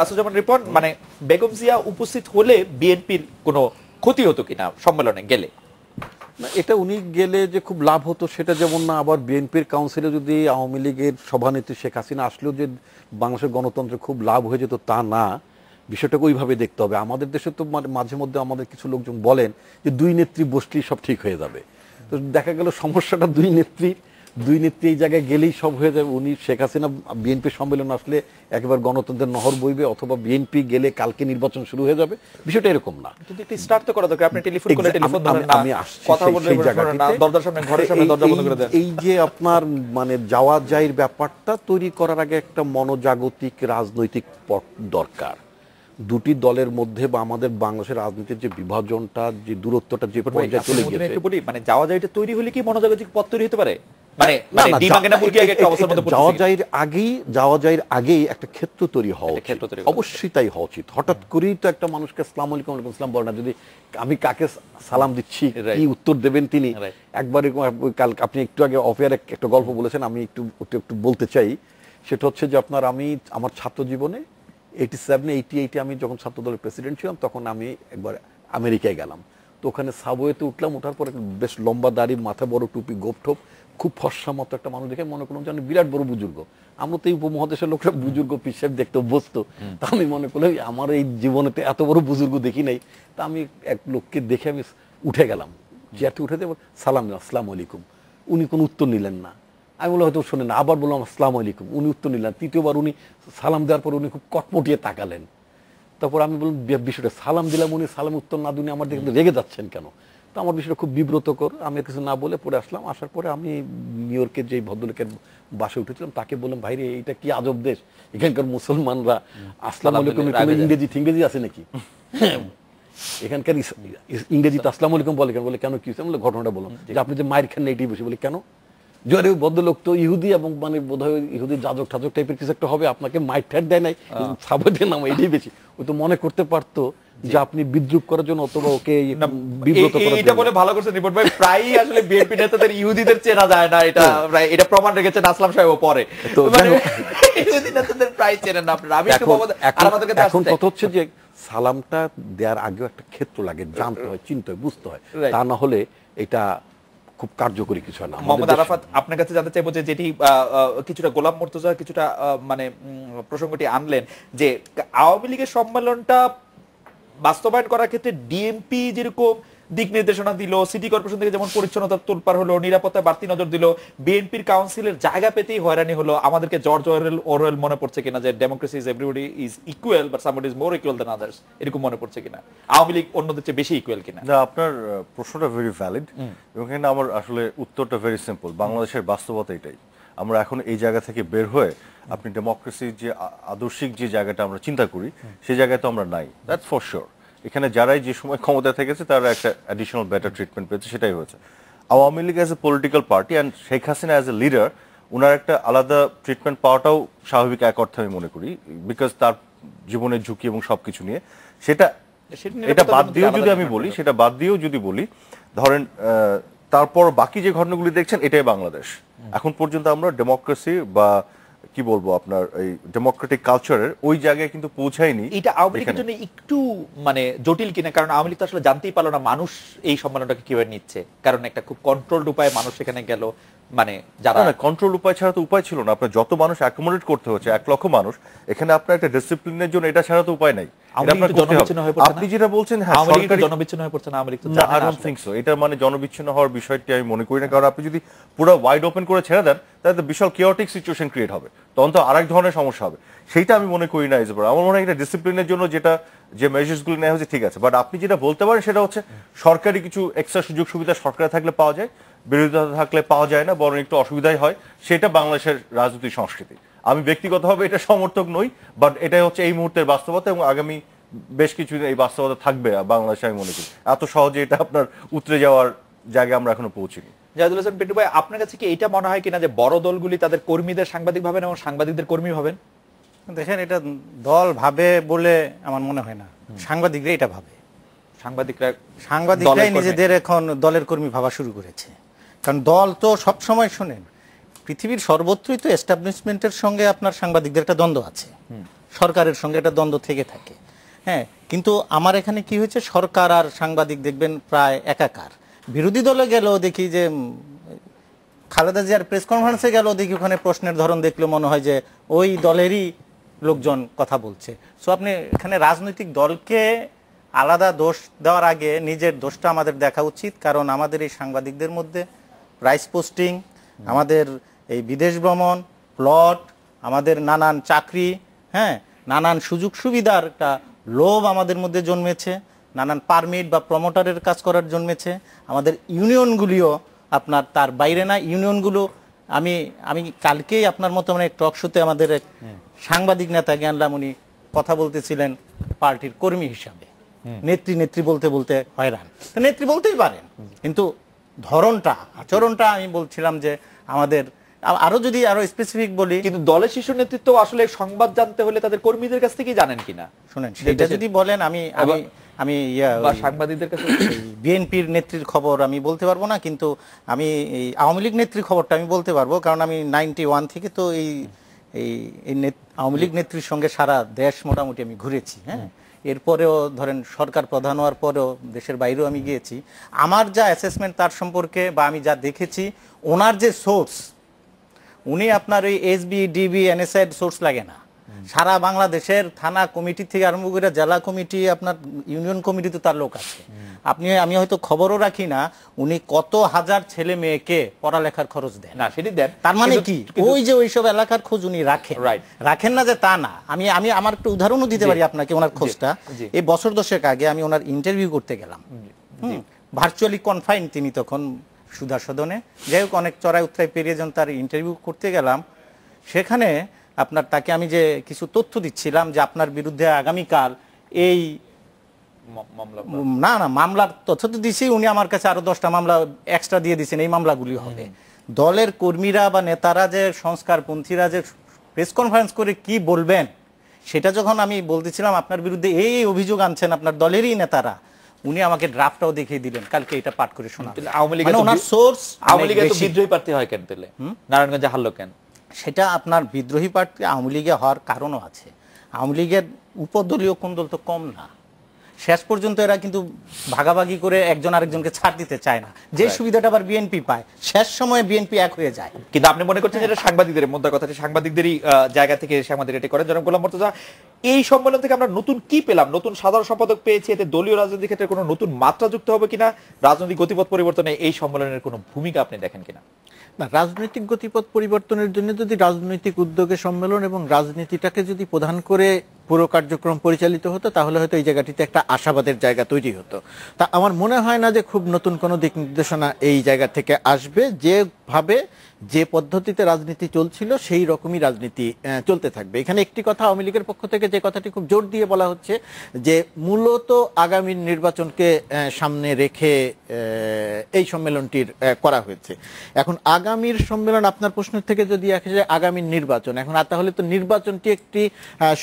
আসুজ্জামান রিপন, মানে বেগম জিয়া উপস্থিত হলে বিএনপির কোনো ক্ষতি হতো কিনা সম্মেলনে গেলে? এটা উনি গেলে যে খুব লাভ হতো সেটা যেমন না, আবার বিএনপির কাউন্সিলে যদি আওয়ামী লীগের সভানেত্রী শেখ হাসিনা আসলেও যে বাংলাদেশের গণতন্ত্রে খুব লাভ হয়ে যেত তা না, বিষয়টাকে ওইভাবে দেখতে হবে। আমাদের দেশে তো মাঝে মধ্যে আমাদের কিছু লোকজন বলেন যে 2 নেত্রী বসলেই সব ঠিক হয়ে যাবে। তো দেখা গেল সমস্যাটা 2 নেত্রী এই জায়গায় গেলেই সব হয়ে যাবে। উনি শেখ হাসিনা বিএনপি সম্মেলন আসলে একেবারে গণতন্ত্রের নহর বইবে, অথবা বিএনপি গেলে কালকে নির্বাচন শুরু হয়ে যাবে, বিষয়টা এরকম না। কিন্তু একটু স্টার্ট তো করা দরকার। আপনি টেলিফোন করে টেলিফোন ধরেন না, আমি আসছি কথা বলতে না, দরজার সামনে ঘরের সামনে দরজা বন্ধ করে দেন। এই যে আপনার মানে যাওয়া যাইর ব্যাপারটা তৈরি করার আগে একটা মনোজাগতিক রাজনৈতিক পথ দরকার। 2টি দলের মধ্যে বা আমাদের বাংলাদেশের রাজনীতির যে বিভাজনটা, যে দূরত্বটা যে পর্যায়ে চলে গেছে, একটু বলি, মানে যাওয়া যাইটা তৈরি হলে কি মনোজাগতিক পথ তৈরি হতে পারে? যাওয়া যায় আগেই একটা ক্ষেত্র তৈরি হওয়া উচিত, অবশ্যই তাই হওয়া উচিত। হঠাৎ করেই তো একটা মানুষকে আসসালামু আলাইকুম ওয়ালাইকুম আসসালাম বলে না, যদি আমি কাকে সালাম দিচ্ছি কি উত্তর দেবেন তিনি। একবার কাল আপনি একটু আগে অফেয়ারে একটা গল্প বলেছেন, আমি একটু বলতে চাই। সেটা হচ্ছে যে আমি আমার ছাত্র জীবনে 87-88 আমি যখন ছাত্র দলের প্রেসিডেন্ট ছিলাম, তখন আমি একবার আমেরিকায় গেলাম। তো ওখানে সাবওয়েতে উঠলাম, ওঠার পর বেশ লম্বা দাড়ি, মাথা বড় টুপি, গোপঠোপ, খুব ফর্সা মতো একটা মানুষ দেখে মনে করলাম যে বিরাট বড় বুজুর্গ। আমরা তো এই উপমহাদেশের লোকরা বুজুর্গ পিসাব দেখতে অভ্যস্ত, তা আমি মনে করলাম আমার এই জীবনেতে এত বড় বুজুর্গ দেখি নাই। তা আমি এক লোককে দেখে আমি উঠে গেলাম, চেয়ারটি উঠে দেবো, সালাম আসসালামু আলাইকুম। উনি কোনো উত্তর নিলেন না। আমি বললাম হয়তো শোনেন, আবার বললাম আসসালামু আলাইকুম, উনি উত্তর নিলেন। তৃতীয়বার উনি সালাম দেওয়ার পর উনি খুব কটমটিয়ে তাকালেন। তারপর আমি বললাম বিষয়টা, সালাম দিলাম, উনি সালাম উত্তর না দিয়ে আমার দিকে রেগে যাচ্ছেন কেন? তো আমার বিষয়টা খুব বিব্রতকর, আমি কিছু না বলে পরে আসলাম। আসার পরে আমি নিউ ইয়র্কের যে ভদ্রলোকের বাসে উঠেছিলাম তাকে বললাম, ভাইরে এইটা কি আজব দেশ, এখানকার মুসলমানরা আসসালামু আলাইকুম ইংরেজি আছে নাকি? এখানকার ইংরেজিতে আসসালামু আলাইকুম বলে কেন? বলে কেন কি হয়েছে? বলে ঘটনাটা বললাম যে আপনি যে মায়ের খান না এটাই বেশি। বলে কেন? জরে ভদ্রলোক তো ইহুদি এবং মানে বোধহয় ইহুদি যাজক ঠাজক টাইপের কিছু একটা হবে, আপনাকে মাইর ঠ্যাট দেয় নাই, সাবধানে নাম এটাই বেশি। ওই তো মনে করতে পারতো যে আপনি বিদ্রুপ করার জন্য অথবা ওকে বিব্রত করার জন্য। এটা বলে ভালো করছেন রিপোর্ট ভাই, প্রায়ই আসলে বিএনপি নেতাদের ইহুদিদের চেনা যায় না, এটা প্রায় এটা প্রমাণ রেখেছেন আসলাম সাহেব পরে। তো ইহুদি নেতাদের প্রায় চেনেন না আপনারা। আমি এখন কথা হচ্ছে যে সালামটা দেওয়ার আগেও একটা ক্ষেত্র লাগে, জানতে হয়, চিনতে হয়, বুঝতে হয়, তা না হলে এটা খুব কার্যকরী কিছু হয় না। মোহাম্মদ আরাফাত, আপনার কাছে জানতে চাইবো যে যেটি কিছুটা গোলাম মুর্তজা কিছুটা মানে প্রসঙ্গটি আনলেন যে আওয়ামী লীগের সম্মেলনটা বাস্তবায়ন করার ক্ষেত্রে ডিএমপি যেরকম দিক নির্দেশনা দিল, সিটি কর্পোরেশন থেকে যেমন পরিচ্ছন্নতা তোলপাড় হলো, নিরাপত্তায় বাড়তি নজর দিল, বিএনপির কাউন্সিলের জায়গা পেতেই হয়রানি হলো। আমাদেরকে জর্জ অরওয়েল মনে পড়ছে কিনা যে democracy is everybody is equal but somebody is more equal than others, এরকম মনে পড়ছে কিনা? আওয়ামী লীগ অন্যদের চেয়ে বেশি ইকুয়াল কিনা? না, আপনার প্রশ্নটা ভেরি ভ্যালিড এবং এখানে আমার আসলে উত্তরটা ভেরি সিম্পল। বাংলাদেশের বাস্তবতা এটাই। আমরা এখন এই জায়গা থেকে বের হয়ে আপনি ডেমোক্রেসির যে আদর্শিক যে জায়গাটা আমরা চিন্তা করি সেই জায়গায় তো আমরা নাই, দ্যাটস ফর শিওর। এখানে যারাই যে সময় ক্ষমতায় থেকেছে তারা একটা অ্যাডিশনাল বেটার ট্রিটমেন্ট পেয়েছে, সেটাই হয়েছে। Awami League as a political party and Sheikh Hasina as a leader, ওনার একটা আলাদা ট্রিটমেন্ট পাওয়াটাও স্বাভাবিক এক অর্থে আমি মনে করি, বিকজ তার জীবনের ঝুঁকি এবং সবকিছু নিয়ে এটা বাদ দিয়েও যদি আমি বলি, সেটা বাদ দিয়েও যদি বলি, ধরেন তারপর বাকি যে ঘটনাগুলি দেখছেন এটাই বাংলাদেশ। এখন পর্যন্ত আমরা ডেমোক্রেসি বা কি বলবো আপনার এই ডেমোক্রেটিক কালচারের ওই জায়গায় কিন্তু পৌঁছায়নি। এটা আওয়ামী লীগের জন্য একটু মানে জটিল কিনা, কারণ আওয়ামী লীগ তো আসলে জানতেই পারলো না মানুষ এই সম্মেলনটাকে কিভাবে নিচ্ছে, কারণ একটা খুব কন্ট্রোলড উপায়ে মানুষ সেখানে গেল, মানে যারা কন্ট্রোল উপায় ছাড়া তো উপায় ছিল না। আপনার যত মানুষ অ্যাকোমোডেট করতে হচ্ছে, 1 লক্ষ মানুষ, এখানে আপনার একটা ডিসিপ্লিনের জন্য এটা ছাড়া তো উপায় নাই। আপনি যেটা বলছেন, হ্যাঁ জনবিচ্ছিন্ন হয়ে পড়ছে না আওয়ামী লীগ, তো আই ডোন্ট থিংক সো। এটা মানে জনবিচ্ছিন্ন হওয়ার বিষয়টি আমি মনে করি না, কারণ আপনি যদি পুরো ওয়াইড ওপেন করে ছেড়ে দেন তাহলে বিশাল কিওটিক সিচুয়েশন ক্রিয়েট হবে, তখন তো আরেক ধরনের সমস্যা হবে। সেইটা আমি মনে করি না। আমার মনে হয় এটা ডিসিপ্লিনের জন্য যে মেজার্সগুলো নেওয়া হয়েছে ঠিক আছে, বাট আপনি যেটা বলতে পারেন সেটা হচ্ছে সরকারি কিছু এক্সট্রা সুযোগ সুবিধা সরকারে থাকলে পাওয়া যায়, বিরোধিতা থাকলে পাওয়া যায় না, বরং একটু অসুবিধাই হয়। সেটা বাংলাদেশের রাজনৈতিক সংস্কৃতি। আমি ব্যক্তিগতভাবে এটা সমর্থক নই, বাট এটাই হচ্ছে এই মুহূর্তের বাস্তবতা এবং আগামী বেশ কিছুদিন এই বাস্তবতা থাকবে বাংলাদেশে। আমি মনে করি এত সহজে এটা আপনার উতরে যাওয়ার জায়গায় আমরা এখনো পৌঁছিনি। জাহিদুল হাসান পিন্টু ভাই, আপনার কাছে কি এটা মনে হয় কিনা যে বড় দলগুলি তাদের কর্মীদের সাংবাদিক ভাবেন এবং সাংবাদিকদের কর্মী ভাবেন? দেখেন, এটা দল ভাবে বলে আমার মনে হয় না, সাংবাদিকরা এটা ভাবে। সাংবাদিকরাই নিজেদের এখন দলের কর্মী ভাবা শুরু করেছে। কারণ দল তো সবসময়, শোনেন, পৃথিবীর সর্বত্রই তো এস্টাবলিশমেন্টের সঙ্গে আপনার সাংবাদিকদের একটা দ্বন্দ্ব আছে, সরকারের সঙ্গে একটা দ্বন্দ্ব থেকে থাকে। হ্যাঁ, কিন্তু আমার এখানে কি হয়েছে, সরকার আর সাংবাদিক দেখবেন প্রায় একাকার। বিরোধী দলে গেলেও দেখি যে খালেদা জিয়ার প্রেস কনফারেন্সে গেলেও দেখি ওখানে প্রশ্নের ধরন দেখলে মনে হয় যে ওই দলেরই লোকজন কথা বলছে। সো আপনি এখানে রাজনৈতিক দলকে আলাদা দোষ দেওয়ার আগে নিজের দোষটা আমাদের দেখা উচিত। কারণ আমাদের এই সাংবাদিকদের মধ্যে প্রাইস পোস্টিং, আমাদের এই বিদেশ ভ্রমণ, প্লট, আমাদের নানান চাকরি, হ্যাঁ, নানান সুযোগ সুবিধার একটা লোভ আমাদের মধ্যে জন্মেছে, নানান পারমিট বা প্রমোটারের কাজ করার জন্মেছে। আমাদের ইউনিয়নগুলিও আপনার তার বাইরে না। ইউনিয়নগুলো আমি কালকেই আপনার মতো মানে টক শোতে আমাদের এক সাংবাদিক নেতাকে আনলাম, উনি কথা বলতেছিলেন পার্টির কর্মী হিসাবে। নেত্রী বলতে বলতে হয়রান। তো নেত্রী বলতেই পারেন, কিন্তু ধরনটা, আচরণটা আমি বলছিলাম যে আমাদের আরো স্পেসিফিক বলি, কিন্তু দলের শীর্ষ নেতৃত্ব আসলে সংবাদ জানতে হলে তাদের কর্মীদের কাছ থেকেই জানেন কিনা শুনেন, সেটা যদি বলেন আমি সাংবাদিকদের কাছে বিএনপির নেত্রীর খবর আমি বলতে পারবো না, কিন্তু আমি এই আওয়ামী লীগ নেত্রীর খবরটা আমি বলতে পারবো। কারণ আমি 91 থেকে তো এই আওয়ামী লীগ নেত্রীর সঙ্গে সারা দেশ মোটামুটি আমি ঘুরেছি। হ্যাঁ, এরপরেও ধরেন সরকার প্রধান হওয়ার পরেও দেশের বাইরেও আমি গিয়েছি। আমার যা অ্যাসেসমেন্ট তার সম্পর্কে বা আমি যা দেখেছি, ওনার যে সোর্স, উনি আপনার ওই এসবি, ডিবি, এনএসআই সোর্স লাগে না। সারা বাংলাদেশের থানা কমিটি থেকে আরম্ভ করে জেলা কমিটি, আপনার ইউনিয়ন কমিটিতে তার লোক আছে। আমি হয়তো খবরও রাখি না উনি কত হাজার ছেলে মেয়েকে পড়ালেখার খরচ দেন। না সেটি দেন, তার মানে কি ওই যে ওইসব এলাকার খোঁজ উনি রাখেন না যে তা না। আমি আমার একটু উদাহরণও দিতে পারি আপনাকে ওনার খোঁজটা। এই বছর 10 আগে আমি ওনার ইন্টারভিউ করতে গেলাম, ভার্চুয়ালি কনফাইন তিনি তখন সুধা সদনে। যাই হোক, অনেক চড়াই উতরাই পেরিয়ে যখন তার ইন্টারভিউ করতে গেলাম, সেখানে আপনার তাকে আমি যে কিছু তথ্য দিচ্ছিলাম যে আপনার বিরুদ্ধে আগামীকাল এই মামলার তথ্য তো দিছি, উনি আমার কাছে আরো 10টা মামলা এক্সট্রা দিয়ে দিচ্ছেন, এই মামলাগুলি হবে। দলের কর্মীরা বা নেতারা যে সংস্কারপন্থীরা যে প্রেস কনফারেন্স করে কি বলবেন সেটা যখন আমি বলতেছিলাম আপনার বিরুদ্ধে এই অভিযোগ আনছেন আপনার দলেরই নেতারা, উনি আমাকে ড্রাফটটাও দেখিয়ে দিলেন, কালকে এটা পাঠ করে শোনা। আওয়ামী লীগের ওনার সোর্স আওয়ামী লীগের তো বিদ্রোহী প্রার্থী হয় কেন তাহলে নারায়ণগঞ্জে হারলো কেন? সেটা আপনার বিদ্রোহী প্রার্থী আওয়ামী লীগে হওয়ার কারণও আছে। আওয়ামী লীগের উপদলীয় কোন দল তো কম না, শেষ পর্যন্ত এরা কিন্তু ভাগাভাগি করে একজন আরেকজনকে ছাড় দিতে চায় না, যে সুবিধাটা আবার বিএনপি পায়, শেষ সময়ে বিএনপি এক হয়ে যায়। কিন্তু আপনি মনে করছেন এটা সাংবাদিকদের মধ্যে কথাটি সাংবাদিকদেরই জায়গা থেকে সাংবাদিক এটি করেন। জনাব গোলাম মুর্তজা, এই সম্মেলন থেকে আমরা নতুন কি পেলাম? নতুন সাধারণ সম্পাদক পেয়েছি, এতে দলীয় রাজনীতির ক্ষেত্রে কোনো নতুন মাত্রা যুক্ত হবে কিনা, রাজনৈতিক গতিপথ পরিবর্তনে এই সম্মেলনের কোনো ভূমিকা আপনি দেখেন কিনা? না, রাজনৈতিক গতিপথ পরিবর্তনের জন্য যদি রাজনৈতিক উদ্যোগে সম্মেলন এবং রাজনীতিটাকে যদি প্রধান করে পুরো কার্যক্রম পরিচালিত হতো, তাহলে হয়তো এই জায়গাটিতে একটা আশাবাদের জায়গা তৈরি হতো। তা আমার মনে হয় না যে খুব নতুন কোনো দিক নির্দেশনা এই জায়গা থেকে আসবে। যেভাবে যে পদ্ধতিতে রাজনীতি চলছিল সেই রকমই রাজনীতি চলতে থাকবে। এখানে একটি কথা আওয়ামী লীগের পক্ষ থেকে যে কথাটি খুব জোর দিয়ে বলা হচ্ছে যে মূলত আগামী নির্বাচনকে সামনে রেখে এই সম্মেলনটির করা হয়েছে। এখন আগামীর সম্মেলন, আপনার প্রশ্নের থেকে যদি আসে যে আগামী নির্বাচন, এখন তাহলে তো নির্বাচনটি একটি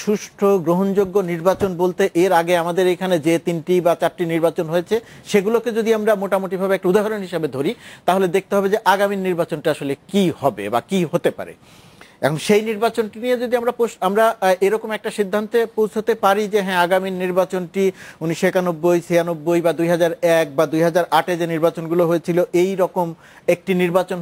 সুষ্ঠু গ্রহণযোগ্য নির্বাচন বলতে এর আগে আমাদের এখানে যে 3টি বা 4টি নির্বাচন হয়েছে সেগুলোকে যদি আমরা মোটামুটিভাবে একটা উদাহরণ হিসাবে ধরি, তাহলে দেখতে হবে যে আগামী নির্বাচনটা আসলে কি হবে বা কি হতে পারে। এখন সেই নির্বাচনটি নিয়ে যদি আমরা এরকম একটা সিদ্ধান্তে পৌঁছতে পারি যে হ্যাঁ, আগামী নির্বাচনটি 1991, 96 বা 2001 বা 2008-এ যে নির্বাচনগুলো হয়েছিল এই রকম একটি নির্বাচন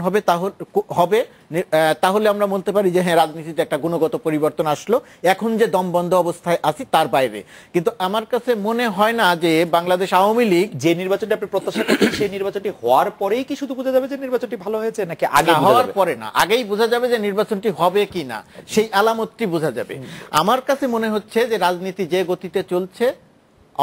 তাহলে আমরা বলতে পারি যে হ্যাঁ, রাজনীতিতে একটা গুণগত পরিবর্তন আসলো। এখন যে দমবন্ধ অবস্থায় আছি তার বাইরে। কিন্তু আমার কাছে মনে হয় না যে বাংলাদেশ আওয়ামী লীগ যে নির্বাচনটি আপনি প্রত্যাশা করছেন সেই নির্বাচনটি হওয়ার পরেই কি শুধু বোঝা যাবে যে নির্বাচনটি ভালো হয়েছে, নাকি আগে হওয়ার পরে না, আগেই বোঝা যাবে যে নির্বাচনটি হবে কি না, সেই আলামতটি বোঝা যাবে। আমার কাছে মনে হচ্ছে যে রাজনীতি যে গতিতে চলছে,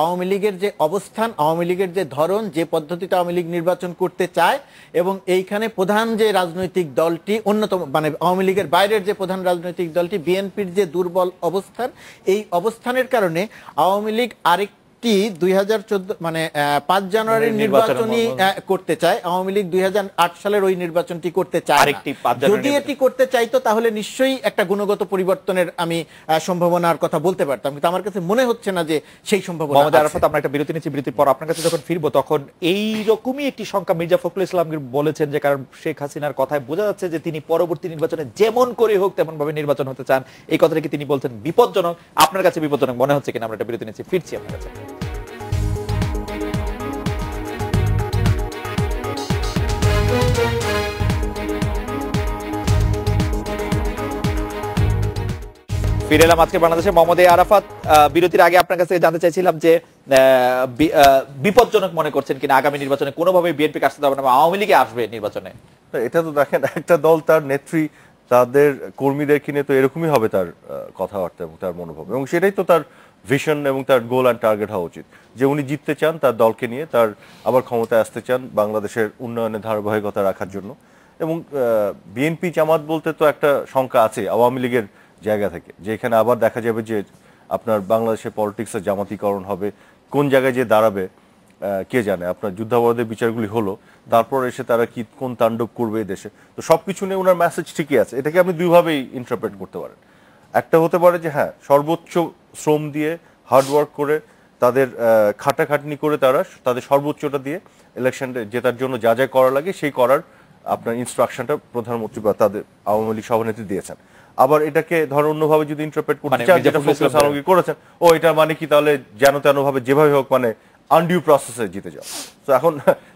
আওয়ামী লীগের যে অবস্থান, আওয়ামী লীগের যে ধরন, যে পদ্ধতিতে আওয়ামী লীগ নির্বাচন করতে চায়, এবং এইখানে প্রধান যে রাজনৈতিক দলটি অন্যতম, মানে আওয়ামী লীগের বাইরের যে প্রধান রাজনৈতিক দলটি বিএনপির যে দুর্বল অবস্থান, এই অবস্থানের কারণে আওয়ামী লীগ আরেকটি 2014 মানে 5 জানুয়ারির নির্বাচনই করতে চায়। আওয়ামী লীগ 2008 সালের ওই নির্বাচনটি করতে চায় না। যদি এটি করতে চাইতো তাহলে নিশ্চয়ই একটা গুণগত পরিবর্তনের আমি সম্ভাবনার কথা বলতে পারতাম, কিন্তু আমার কাছে মনে হচ্ছে না যে সেই সম্ভাবনা আছে। মোহাম্মদ আরাফাত, আমরা একটা বিরতি নিচ্ছি, বিরতির পর আপনার কাছে যখন ফিরবো তখন এই রকমই একটি সংখ্যা মির্জা ফখরুল ইসলাম বলেছেন যে কারণ শেখ হাসিনার কথায় বোঝা যাচ্ছে যে তিনি পরবর্তী নির্বাচনে যেমন করে হোক তেমন ভাবে নির্বাচন হতে চান। এই কথাটা কি তিনি বলছেন বিপজ্জনক? আপনার কাছে বিপজ্জনক মনে হচ্ছে কিনা? আমরা একটা বিরতি নিচ্ছি, ফিরছি আপনার কাছে। ফিরে এলাম আজকে বাংলাদেশে। মোহাম্মদ আরাফাত, বিরতির আগে আপনার কাছে জানতে চাইছিলাম যে বিপজ্জনক মনে করছেন কিনা আগামী নির্বাচনে কোনোভাবে বিএনপি আসতে হবে না, আওয়ামী লীগে আসবে নির্বাচনে? এটা তো দেখেন, একটা দল তার নেত্রী তাদের কর্মীদের কিনে তো এরকমই হবে তার কথাবার্তা এবং তার মনোভাব, এবং সেটাই তো তার ভিশন এবং তার গোল অ্যান্ড টার্গেট হওয়া উচিত যে উনি জিততে চান তার দলকে নিয়ে, তার আবার ক্ষমতায় আসতে চান বাংলাদেশের উন্নয়নের ধারাবাহিকতা রাখার জন্য। এবং বিএনপি জামাত বলতে তো একটা সংখ্যা আছে আওয়ামী লীগের জায়গা থেকে, যে এখানে আবার দেখা যাবে যে আপনার বাংলাদেশের পলিটিক্সের জামাতিকরণ হবে, কোন জায়গায় যে দাঁড়াবে কে জানে। আপনার যুদ্ধাপরাধের বিচারগুলি হলো, তারপর এসে তারা কি কোন তাণ্ডব করবে এই দেশে। তো সবকিছু নিয়ে ওনার মেসেজ ঠিকই আছে। এটাকে আপনি দুইভাবেই ইন্টারপ্রেট করতে পারেন। একটা হতে পারে যে হ্যাঁ, সর্বোচ্চ শ্রম দিয়ে হার্ডওয়ার্ক করে তাদের খাটাখাটনি করে তারা তাদের সর্বোচ্চটা দিয়ে ইলেকশন জেতার জন্য যা যা করা লাগে সেই করার আপনার ইনস্ট্রাকশনটা প্রধানমন্ত্রী বা তাদের আওয়ামী লীগ সভানেত্রী দিয়েছেন। আবার এটাকে ধর অন্যভাবে যদি ইন্টারপ্রেট করতে চান, যেটা ফখরুল আলমগীর করেছেন, ও এটা মানে কি তাহলে যেন তেন ভাবে যেভাবে হোক মানে আনডিউ প্রসেসে জিতে যাও। তো এখন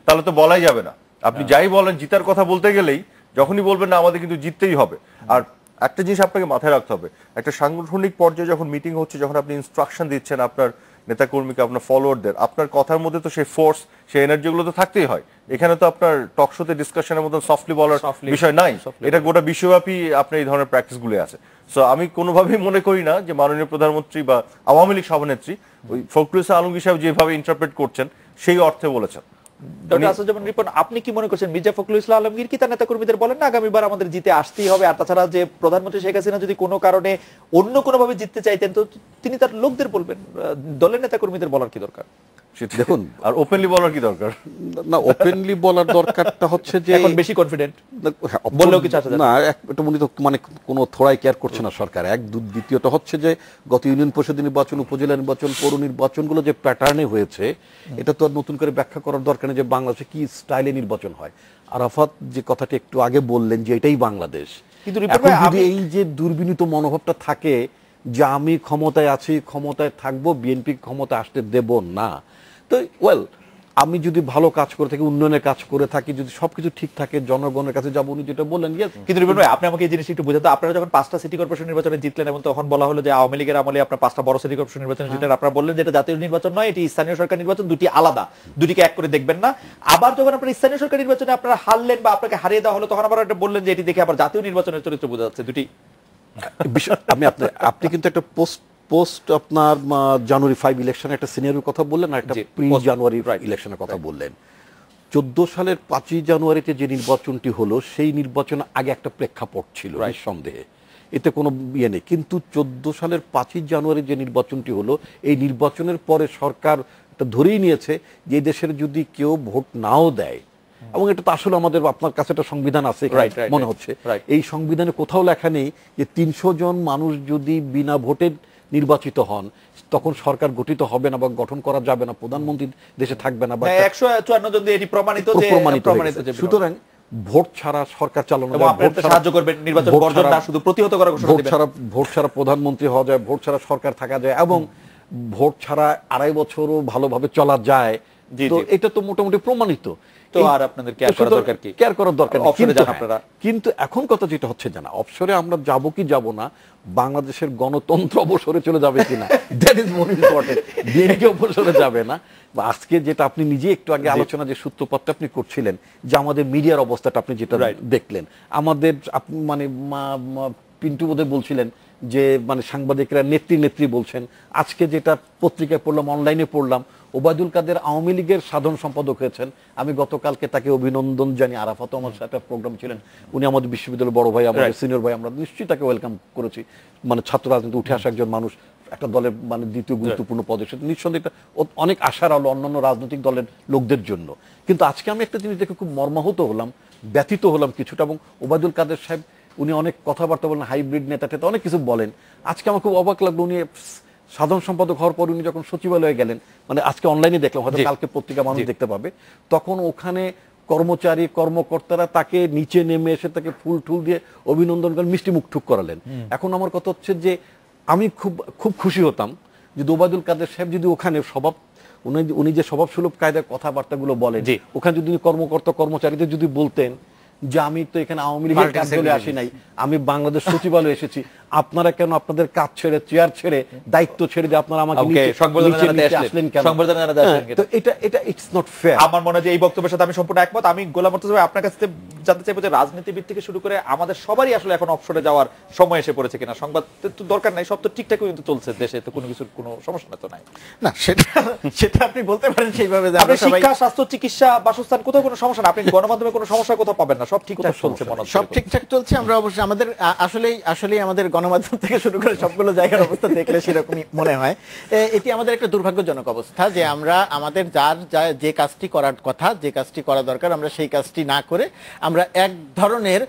তাহলে তো বলাই যাবে না, আপনি যাই বলেন জিতার কথা বলতে গেলেই যখনই বলবেন না আমাদের কিন্তু জিততেই হবে। আর একটা জিনিস আপনাকে মাথায় রাখতে হবে, একটা সাংগঠনিক পর্যায়ে যখন মিটিং হচ্ছে, যখন আপনি ইনস্ট্রাকশন দিচ্ছেন আপনার নেতাকর্মীকে, আপনার ফলোয়ারদের, আপনার কথার মধ্যে তো সেই ফোর্স, সেই এনার্জিগুলো তো থাকতেই হয়। এখানে তো আপনার টক শোতে ডিসকাশনের মতন সফটলি বলার বিষয় নাই, এটা গোটা বিশ্বব্যাপী আপনার এই ধরনের প্র্যাকটিসগুলো আছে। সো আমি কোনোভাবেই মনে করি না যে মাননীয় প্রধানমন্ত্রী বা আওয়ামী লীগ সভানেত্রী ওই ফখরুল ইসলাম আলমগীর সাহেব যেভাবে ইন্টারপ্রেট করছেন সেই অর্থে বলেছেন। ডক্টর আসাদুজ্জামান রিপন, আপনি কি মনে করছেন মির্জা ফখরুল ইসলাম আলমগীর কি তার নেতাকর্মীদের বলেন না আগামীবার আমাদের জিতে আসতেই হবে, আর তাছাড়া যে প্রধানমন্ত্রী শেখ হাসিনা যদি কোনো কারণে অন্য কোনো ভাবে জিততে চাইতেন তো তিনি তার লোকদের বলবেন, দলের নেতাকর্মীদের বলার কি দরকার? দেখুন, আর ওপেনলি বলার কি দরকার? না, ওপেনলি বলার দরকারটা হচ্ছে যে এখন বেশি কনফিডেন্ট বললেও কিছু আসে না, একটা উনি তো মানে কোনো থোড়াই কেয়ার করছে না সরকার, দ্বিতীয়ত হচ্ছে যে গত ইউনিয়ন পরিষদ নির্বাচন, উপজেলা নির্বাচন, পৌর নির্বাচনগুলো যে প্যাটার্নে হয়েছে এটা তো আর নতুন করে ব্যাখ্যা করার দরকার নেই যে বাংলাদেশে কি স্টাইলে নির্বাচন হয়। আরাফাত যে কথাটি একটু আগে বললেন যে এটাই বাংলাদেশ, কিন্তু এখন যদি এই যে দুর্বিনীত মনোভাবটা থাকে যে আমি ক্ষমতায় আছি, ক্ষমতায় থাকবো, বিএনপি ক্ষমতায় আসতে দেব না, তো ওয়েল আমি যদি ভালো কাজ করে থাকি, উন্নয়নের কাজ করে থাকি, যদি সবকিছু ঠিক থাকে, জনগণের কাছে যাবো, উনি যেটা বললেন। কিন্তু রিপন ভাই, আপনি আমাকে এই জিনিসটা একটু বোঝাতে, আপনারা যখন 5টা সিটি কর্পোরেশন নির্বাচনে জিতলেন এবং তখন বলা হলো যে আওয়ামী লীগের আমলে আপনার 5টা বড় সিটি কর্পোরেশন নির্বাচনে জিতলেন, আপনারা বললেন যে এটা জাতীয় নির্বাচন নয়, এটি স্থানীয় সরকার নির্বাচন, দুটি আলাদা, দুটিকে এক করে দেখবেন না। আবার যখন আপনারা স্থানীয় সরকার নির্বাচনে আপনারা হারলেন বা আপনাকে হারিয়ে দেওয়া হলো, তখন আবার এটা বললেন যে এটি দেখে আবার জাতীয় নির্বাচনের চরিত্র বোঝা যাচ্ছে। দুটি আমি আপনি কিন্তু একটা পোস্ট আপনার জানুয়ারি 5 ইলেকশনে একটা সিনিয়রের কথা বললেন, আর একটা প্রি জানুয়ারি ইলেকশনের কথা বললেন। 14 সালের 5ই জানুয়ারিতে যে নির্বাচনটি হলো সেই নির্বাচন আগে একটা প্রেক্ষাপট ছিল নিঃসন্দেহে, এতে কোনো ইয়ে নেই। কিন্তু 14 সালের 5ই জানুয়ারি যে নির্বাচনটি হলো, এই নির্বাচনের পরে সরকার এটা ধরেই নিয়েছে যে দেশের যদি কেউ ভোট নাও দেয়, এবং এটা তো আসলে আমাদের, আপনার কাছে একটা সংবিধান আছে মনে হচ্ছে, এই সংবিধানে কোথাও লেখা নেই যে 300 জন মানুষ যদি বিনা ভোটে নির্বাচিত হন তখন সরকার গঠিত হবে না বা গঠন করা যাবে না, প্রধানমন্ত্রী দেশে থাকবে না, বা 154 জন দিয়ে এটি প্রমাণিত। সুতরাং ভোট ছাড়া সরকার চালানো এবং আপনারা সাহায্য করবেন, নির্বাচন বর্জন না, শুধু প্রতিহত করার ঘোষণা দিবেন। ভোট ছাড়া প্রধানমন্ত্রী হওয়া যায়, ভোট ছাড়া সরকার থাকা যায়, এবং ভোট ছাড়া 2.5 বছরও ভালোভাবে চলা যায়। তো এটা তো মোটামুটি প্রমাণিত। তো আর আপনাদের কেয়ার করার দরকার কি? কেয়ার করার দরকার নেই। অফশোরে যান আপনারা। কিন্তু এখন কথা যেটা হচ্ছে জানা, অফশোরে আমরা যাব কি যাব না, বাংলাদেশের গণতন্ত্র অবসরে চলে যাবে কিনা, that is more important. BNP অবসরে যাবে না। আজকে যেটা আপনি নিজে একটু আগে আলোচনা যে সূত্রপাতটা আপনি করছিলেন, যে আমাদের মিডিয়ার অবস্থাটা আপনি যেটা দেখলেন, আমাদের মানে পিন্টু বোধহয় বলছিলেন যে মানে সাংবাদিকরা নেত্রী বলছেন। আজকে যেটা পত্রিকায় পড়লাম, অনলাইনে পড়লাম, ওবায়দুল কাদের আওয়ামী লীগের সাধারণ সম্পাদক হয়েছেন। আমি গতকালকে তাকে অভিনন্দন জানি। আরাফাত আমার সাথে প্রোগ্রাম ছিলেন, উনি আমাদের বিশ্ববিদ্যালয়ের বড় ভাই, আমাদের সিনিয়র ভাই, আমরা নিশ্চয়ই তাকে ওয়েলকাম করেছি। মানে ছাত্র রাজনীতি উঠে আসা একজন মানুষ, একটা দলের মানে দ্বিতীয় গুরুত্বপূর্ণ পদে, সেটা নিঃসন্দেহে অনেক আশার আলো অন্যান্য রাজনৈতিক দলের লোকদের জন্য। কিন্তু আজকে আমি একটা জিনিস দেখে খুব মর্মাহত হলাম, ব্যথিত হলাম কিছুটা। এবং ওবায়দুল কাদের সাহেব উনি অনেক কথাবার্তা বলেন, হাইব্রিড নেতা টেতা অনেক কিছু বলেন। আজকে আমার খুব অবাক লাগলো, উনি সাধারণ সম্পাদক হওয়ার পর উনি যখন সচিবালয়ে গেলেন, মানে আজকে অনলাইনে দেখলাম, হয়তো কালকে পত্রিকা মানুষ দেখতে পাবে, তখন ওখানে কর্মচারী কর্মকর্তারা তাকে নিচে নেমে এসে তাকে ফুল টুল দিয়ে অভিনন্দন করেন, মিষ্টি মুখ ঠুক করালেন। এখন আমার কথা হচ্ছে যে আমি খুব খুশি হতাম যদি ওবায়দুল কাদের সাহেব যদি ওখানে উনি যে স্বভাব সুলভ কায়দায় কথাবার্তাগুলো বলেন, ওখানে যদি কর্মকর্তা কর্মচারীদের যদি বলতেন যে আমি তো এখানে আওয়ামী লীগের কার্যালয়ে আসি নাই, আমি বাংলাদেশ সচিবালয়ে এসেছি, আপনারা কেন আপনাদের কাজ ছেড়ে, চেয়ার ছেড়ে, দায়িত্ব ছেড়ে দিয়ে আপনারা আমাকে আসলেন কেন? তো এটা ইটস নট ফেয়ার। আমার মনে হয় যে এই বক্তব্যের সাথে আমি সম্পূর্ণ একমত। আমি গোলাম মুর্তজা ভাই আপনার কাছে জানতে চাইবো যে রাজনীতিবিদ থেকে শুরু করে আমাদের সবারই আসলে এখন অবসরে যাওয়ার সময় এসে পড়েছে কিনা? সংবাদ তো দরকার নাই, সব তো ঠিকঠাক কিন্তু চলছে দেশে, তো কোনো কিছুর কোনো সমস্যা তো নাই না। সেটা আপনি বলতে পারেন সেইভাবে যে আমরা শিক্ষা, স্বাস্থ্য, চিকিৎসা, বাসস্থান কোথাও কোনো সমস্যা না, আপনি গণমাধ্যমে কোনো সমস্যা কোথাও পাবেন না, সব ঠিকঠাক চলছে, সব ঠিকঠাক চলছে। আমরা অবশ্যই আমাদের আসলেই আমাদের গণমাধ্যম থেকে শুরু করে সবগুলো জায়গার অবস্থা দেখলে সেরকমই মনে হয়। এটি আমাদের একটা দুর্ভাগ্যজনক অবস্থা যে আমরা আমাদের যে কাজটি করার কথা, যে কাজটি করা দরকার, আমরা সেই কাজটি না করে আমরা এক ধরনের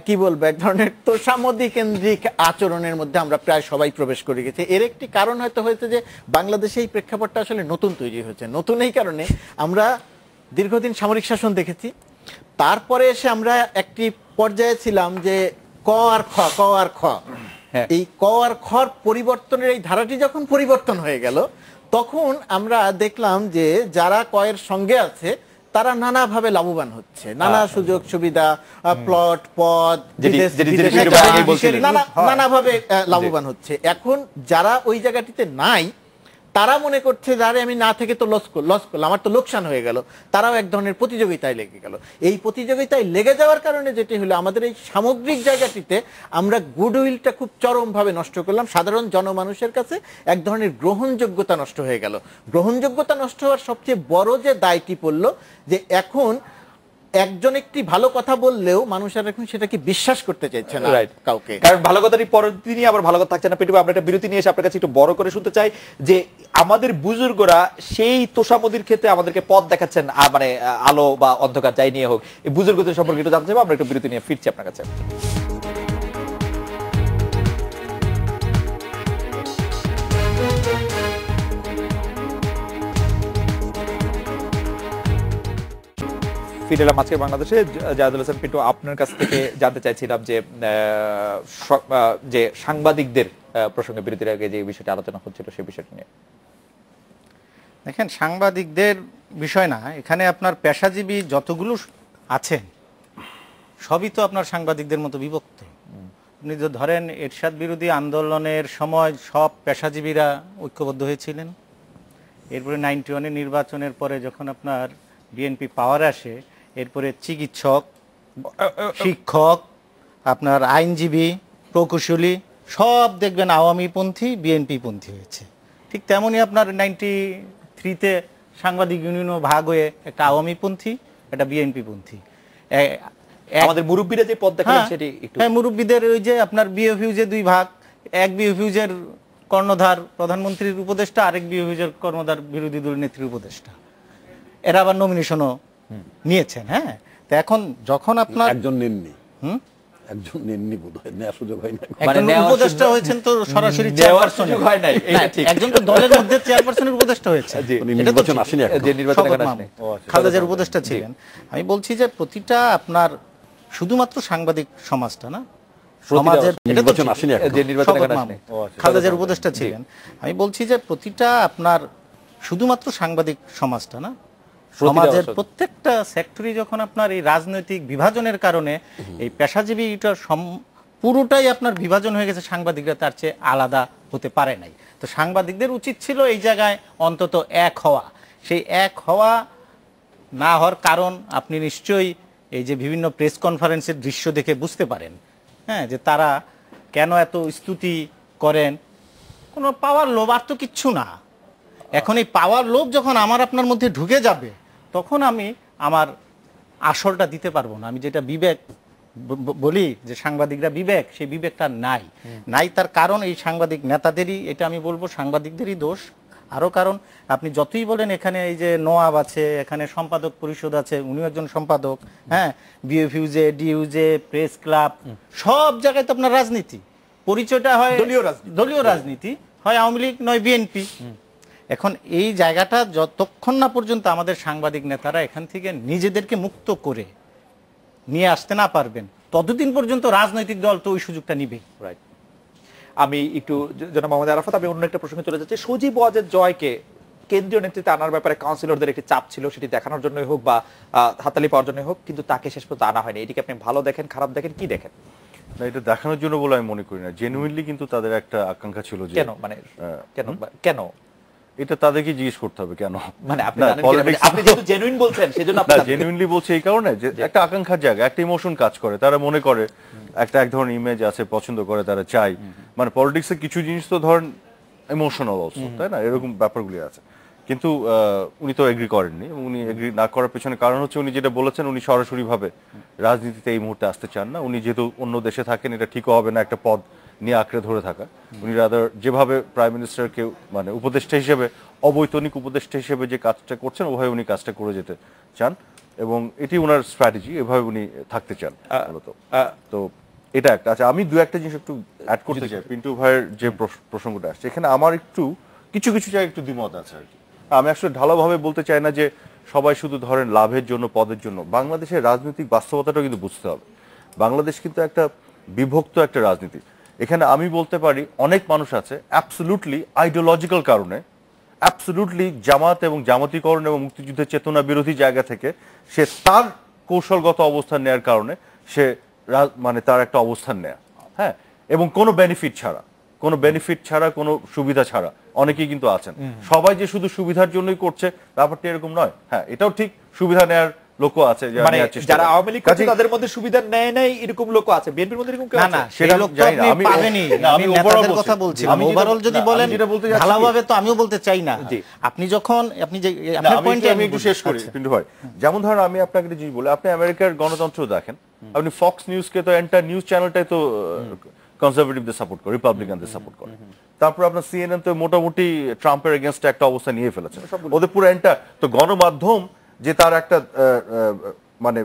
কি বলবো, এক ধরনের তোষামোদী কেন্দ্রিক আচরণের মধ্যে আমরা প্রায় সবাই প্রবেশ করে গেছি। এর একটি কারণ হয়তো হয়েছে যে বাংলাদেশে এই প্রেক্ষাপটটা আসলে নতুন তৈরি হয়েছে। নতুন এই কারণে আমরা দীর্ঘদিন সামরিক শাসন দেখেছি, তারপরে এসে আমরা একটি পর্যায়ে ছিলাম যে ক আর খ, এই ক আর খর পরিবর্তনের এই ধারাটি যখন পরিবর্তন হয়ে গেল, তখন আমরা দেখলাম যে যারা কয়ের সঙ্গে আছে তারা নানাভাবে লাভবান হচ্ছে, নানা সুযোগ সুবিধা, প্লট, পদ, নানাভাবে লাভবান হচ্ছে। এখন যারা ওই জায়গাটিতে নাই তারা মনে করছে যে আরে আমি না থেকে তো লস করলাম, আমার তো লোকসান হয়ে গেল, তারাও এক ধরনের প্রতিযোগিতায় লেগে গেল। এই প্রতিযোগিতায় লেগে যাওয়ার কারণে যেটি হলো আমাদের এই সামগ্রিক জায়গাটিতে আমরা গুডউইলটা খুব চরমভাবে নষ্ট করলাম, সাধারণ জনমানুষের কাছে এক ধরনের গ্রহণযোগ্যতা নষ্ট হয়ে গেল। গ্রহণযোগ্যতা নষ্ট হওয়ার সবচেয়ে বড় যে দায়টি পড়লো যে এখন একজন একটি ভালো কথা বললেও মানুষ আর এখন সেটাকে বিশ্বাস করতে চাইছে না কাউকে, কারণ ভালো কথাটি পরের দিনই আবার ভালো কথা থাকছে না। পেটু আমরা একটা বিরতি নিয়ে এসে আপনার কাছে একটু বড় করে শুনতে চাই যে আমাদের বুজুর্গরা সেই তোষামদির ক্ষেত্রে আমাদেরকে পথ দেখাচ্ছেন, মানে আলো বা অন্ধকার যাই নিয়ে হোক, এই বুজুর্গদের সম্পর্কে একটু জানতে চাইবো। আমরা একটু বিরতি নিয়ে ফিরছি আপনার কাছে। ফিরে এলাম আজকে বাংলাদেশে। জাহিদুল হাসান পিন্টু, আপনার কাছ থেকে জানতে চাইছিলাম যে সাংবাদিকদের প্রসঙ্গে বিরতির আগে যে বিষয়টি আলোচনা হচ্ছিল সেই বিষয়টি নিয়ে। দেখেন, সাংবাদিকদের বিষয় না, এখানে আপনার পেশাজীবী যতগুলো আছেন সবই তো আপনার সাংবাদিকদের মতো বিভক্ত। আপনি যদি ধরেন এরশাদ বিরোধী আন্দোলনের সময় সব পেশাজীবীরা ঐক্যবদ্ধ হয়েছিলেন। এরপরে 91-এর নির্বাচনের পরে যখন আপনার বিএনপি পাওয়ার আসে, এরপরে চিকিৎসক, শিক্ষক, আপনার আইনজীবী, প্রকৌশলী সব দেখবেন আওয়ামীপন্থী, বিএনপি পন্থী হয়েছে। ঠিক তেমনই আপনার 93-তে সাংবাদিক ইউনিয়নও ভাগ হয়ে একটা আওয়ামীপন্থী, একটা বিএনপি পন্থী। আমাদের মুরব্বীরা যে পদ দেখালেন সেটি একটু, হ্যাঁ, মুরব্বীদের ওই যে আপনার বিএফইউজে দুই ভাগ, এক বিএফইউজের কর্ণধার প্রধানমন্ত্রীর উপদেষ্টা, আরেক বিএফইউজের কর্ণধার বিরোধী দল নেত্রীর উপদেষ্টা। এরা আবার নমিনেশনও নিয়েছেন। হ্যাঁ, তো এখন যখন আপনার একজন নেননি, একজন নেননি বোধহয়, নেওয়ার সুযোগ হয় না, একজন উপদেষ্টা হয়েছেন তো সরাসরি চেয়ারপারসন হয় নাই, একজন তো দলের মধ্যে চেয়ারপারসনের উপদেষ্টা হয়েছে, নির্বাচন আসেনি, যে নির্বাচন আসেনি, খালেদার উপদেষ্টা ছিলেন। আমি বলছি যে প্রতিটা আপনার শুধুমাত্র সাংবাদিক সমাজটা না, সমাজের নির্বাচন আসেনি, যে নির্বাচন আসেনি, খালেদার উপদেষ্টা ছিলেন। আমি বলছি যে প্রতিটা আপনার শুধুমাত্র সাংবাদিক সমাজটা না, সমাজের প্রত্যেকটা সেক্টরে যখন আপনার এই রাজনৈতিক বিভাজনের কারণে এই পেশাজীবীটা পুরোটাই আপনার বিভাজন হয়ে গেছে, সাংবাদিকরা তার চেয়ে আলাদা হতে পারে নাই। তো সাংবাদিকদের উচিত ছিল এই জায়গায় অন্তত এক হওয়া। সেই এক হওয়া না হওয়ার কারণ আপনি নিশ্চয়ই এই যে বিভিন্ন প্রেস কনফারেন্সের দৃশ্য দেখে বুঝতে পারেন, হ্যাঁ, যে তারা কেন এত স্তুতি করেন। কোনো পাওয়ার লোভ, আর তো কিচ্ছু না। এখন এই পাওয়ার লোভ যখন আমার আপনার মধ্যে ঢুকে যাবে, তখন আমি আমার আসলটা দিতে পারবো না। আমি যেটা বিবেক বলি যে সাংবাদিকরা বিবেক, সেই বিবেকটা নাই। তার কারণ এই সাংবাদিক নেতাদেরই, এটা আমি বলবো সাংবাদিকদেরই দোষ। আরো কারণ আপনি যতই বলেন এখানে এই যে নোয়াব আছে, এখানে সম্পাদক পরিষদ আছে, উনিও একজন সম্পাদক, হ্যাঁ, বিএফইউজে, ডিইউজে, প্রেস ক্লাব, সব জায়গায় তো আপনার রাজনীতি, পরিচয়টা হয় দলীয় রাজনীতি, হয় আওয়ামী লীগ নয় বিএনপি। এখন এই জায়গাটা যতক্ষণ না পর্যন্ত আমাদের সাংবাদিক নেতারা এখান থেকে নিজেদেরকে মুক্ত করে নিয়ে আসতে না পারবেন, ততদিন পর্যন্ত রাজনৈতিক দল তো ওই সুযোগটা নিবে। রাইট। আমি একটু জনাব মোহাম্মদ আরাফাত, আমি অন্য একটা প্রসঙ্গে চলে যাচ্ছি। সজীব ওয়াজেদ জয়কে কেন্দ্রীয় নেতৃত্বে আনার ব্যাপারে কাউন্সিলরদের একটি চাপ ছিল, সেটি দেখানোর জন্যই হোক বা হাততালি পাওয়ার জন্যই হোক, কিন্তু তাকে শেষ পর্যন্ত আনা হয়নি। এটিকে আপনি ভালো দেখেন, খারাপ দেখেন, কি দেখেন? না, এটা দেখানোর জন্য বলে আমি মনে করি না। জেনুইনলি কিন্তু তাদের একটা আকাঙ্ক্ষা ছিল যে কেন, মানে কেন এটা তাদেরকে জিজ্ঞেস করতে হবে কেন, মানে আপনি যেহেতু জেনুইন বলছেন সেজন্য আপনি জেনুইনলি বলছি এই কারণে যে একটা আকাঙ্ক্ষার জায়গা, একটা ইমোশন কাজ করে, তারা মনে করে একটা এক ধরনের ইমেজ আছে, পছন্দ করে, তারা চাই। মানে পলিটিক্সে কিছু জিনিস তো ধরেন ইমোশনাল অলসো, তাই না, এরকম ব্যাপারগুলি আছে। কিন্তু উনি তো এগ্রি করেননি, এবং উনি এগ্রি না করার পেছনে কারণ হচ্ছে উনি যেটা বলেছেন, উনি সরাসরি ভাবে রাজনীতিতে এই মুহূর্তে আসতে চান না। উনি যেহেতু অন্য দেশে থাকেন, এটা ঠিকও হবে না একটা পদ নিয়ে আঁকড়ে ধরে থাকা। উনি রাদার যেভাবে প্রাইম মিনিস্টারকে মানে উপদেষ্টা হিসেবে, অবৈতনিক উপদেষ্টা হিসেবে যে কাজটা করছেন, ওভাবে উনি কাজটা করে যেতে চান, এবং এটি ওনার স্ট্র্যাটেজি, এভাবে উনি থাকতে চান মূলত। তো এটা একটা। আচ্ছা, আমি দু একটা জিনিস একটু অ্যাড করতে চাই পিন্টু ভাইয়ের যে প্রসঙ্গটা আসছে, এখানে আমার একটু কিছু জায়গায় একটু দ্বিমত আছে আর কি। আমি আসলে ঢালাওভাবে বলতে চাই না যে সবাই শুধু ধরেন লাভের জন্য, পদের জন্য। বাংলাদেশের রাজনৈতিক বাস্তবতাটাও কিন্তু বুঝতে হবে। বাংলাদেশ কিন্তু একটা বিভক্ত একটা রাজনীতি। এখানে আমি বলতে পারি অনেক মানুষ আছে অ্যাবসলিউটলি আইডিওলজিক্যাল কারণে অ্যাবসলিউটলি জামাত এবং জামাতিকরণ এবং মুক্তিযুদ্ধের চেতনা বিরোধী জায়গা থেকে সে তার কৌশলগত অবস্থান নেওয়ার কারণে সে মানে তার একটা অবস্থান নেয়া, হ্যাঁ, এবং কোনো বেনিফিট ছাড়া কোনো সুবিধা ছাড়া অনেকেই কিন্তু আছেন। সবাই যে শুধু সুবিধার জন্যই করছে ব্যাপারটা এরকম নয়। হ্যাঁ, এটাও ঠিক, সুবিধা নেয়ার লোকও আছে, মানে যারা আওয়ামী লীগ করছে তাদের মধ্যে সুবিধা নেয় নাই এরকম লোকও আছে, বিএনপির মধ্যে এরকম কেউ আছে? না, সেটা লোক তো আপনি পাবেনই। আমি নেতাদের কথা বলছি, ওভারঅল যদি বলেন ভালোভাবে তো আমিও বলতে চাই না। আপনি যখন আপনি যে আপনার পয়েন্টে আমি একটু শেষ করি কিন্তু ভাই, যেমন ধরেন আমি আপনাকে একটা জিনিস বলি, আপনি আমেরিকার গণতন্ত্র দেখেন, আপনি ফক্স নিউজকে তো এন্টার নিউজ চ্যানেলটাই তো কনজারভেটিভদের সাপোর্ট করে, রিপাবলিকানদের সাপোর্ট করে। তারপর আপনার সিএনএন তো মোটামুটি ট্রাম্পের এগেইনস্টে একটা অবস্থা নিয়ে ফেলেছে, ওদের পুরো এন্টার তো গণমাধ্যম যে তার একটা মানে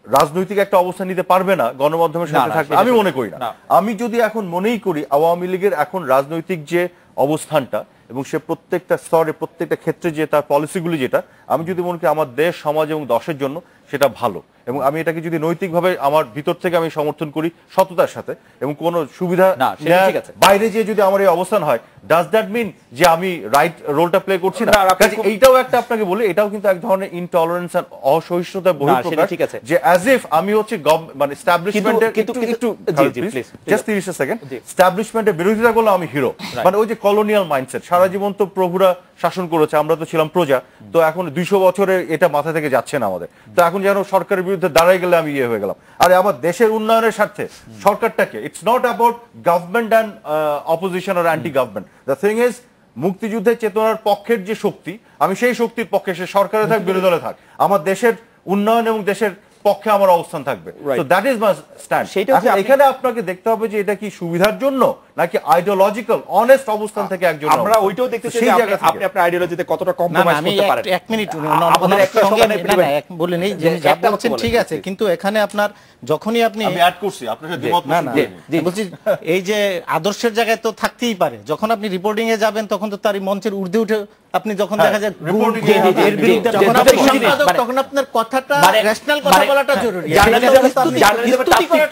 রাজনৈতিক একটা অবস্থান নিতে পারবে না গণমাধ্যমের সাথে থাকবে, আমি মনে করি না। আমি যদি এখন মনেই করি আওয়ামী লীগের এখন রাজনৈতিক যে অবস্থানটা এবং সে প্রত্যেকটা স্তরে প্রত্যেকটা ক্ষেত্রে যে তার পলিসিগুলি, যেটা আমি যদি মনে করি আমার দেশ সমাজ এবং দশের জন্য সেটা ভালো, এবং আমি এটাকে যদি নৈতিকভাবে আমার ভিতর থেকে আমি সমর্থন করি সততার সাথে এবং কোনো সুবিধা বাইরে যে যদি আমার এই অবস্থান হয়, ডাজ দ্যাট মিন যে আমি রাইট রোলটা প্লে করছি না? এইটাও একটা আপনাকে বলি, এটাও কিন্তু এক ধরনের ইনটলারেন্স আর অসহিষ্ণুতার বহিঃপ্রকাশ, যে অ্যাজ ইফ আমি হচ্ছে মানে এস্টাবলিশমেন্টের একটু জাস্ট 30 সেকেন্ড এস্টাবলিশমেন্টের বিরোধিতা করলে আমি হিরো, মানে ওই যে কলোনিয়াল মাইন্ডসেট, সারা জীবন তো প্রভুরা শাসন করেছে, আমরা তো ছিলাম প্রজা, তো এখন 200 বছরে এটা মাথা থেকে যাচ্ছে না আমাদের, তো এখন যেন সরকারের বিরুদ্ধে দাঁড়াই গেলে আমি হয়ে গেলাম। আরে আমার দেশের উন্নয়নের স্বার্থে সরকারটাকে, it's not about government and opposition আর anti government, the thing is মুক্তিযুদ্ধের চেতনার পক্ষের যে শক্তি, আমি সেই শক্তির পক্ষে, সে সরকারে থাক বিরোধী দলে থাক, আমার দেশের উন্নয়ন এবং দেশের পক্ষে আমার অবস্থান থাকবে। So that is my stand. এখানে আপনাকে দেখতে হবে যে এটা কি সুবিধার জন্য নাকি আইডিওলজিক্যাল অনেস্ট অবস্থান থেকে একজন, আমরা ওইটাও দেখতে চাই আপনি আপনার আইডিওলজিতে কতটা কম্প্রোমাইজ করতে পারেন। এক মিনিট আমাদের একটা সঙ্গে এক বলে নেই যে যা বলছেন ঠিক আছে, কিন্তু এখানে আপনার যখনই আপনি আমি অ্যাড করছি আপনার সাথে দ্বিমত বলছি, এই যে আদর্শের জায়গায় তো থাকতেই পারে, যখন আপনি রিপোর্টিং এ যাবেন তখন তো তার মঞ্চের ঊর্ধ্বে উঠে আপনি যখন দেখা যায় এর বিরুদ্ধে তখন আপনার কথাটা রেশনাল কথা বলাটা জরুরি। জার্নালিজমের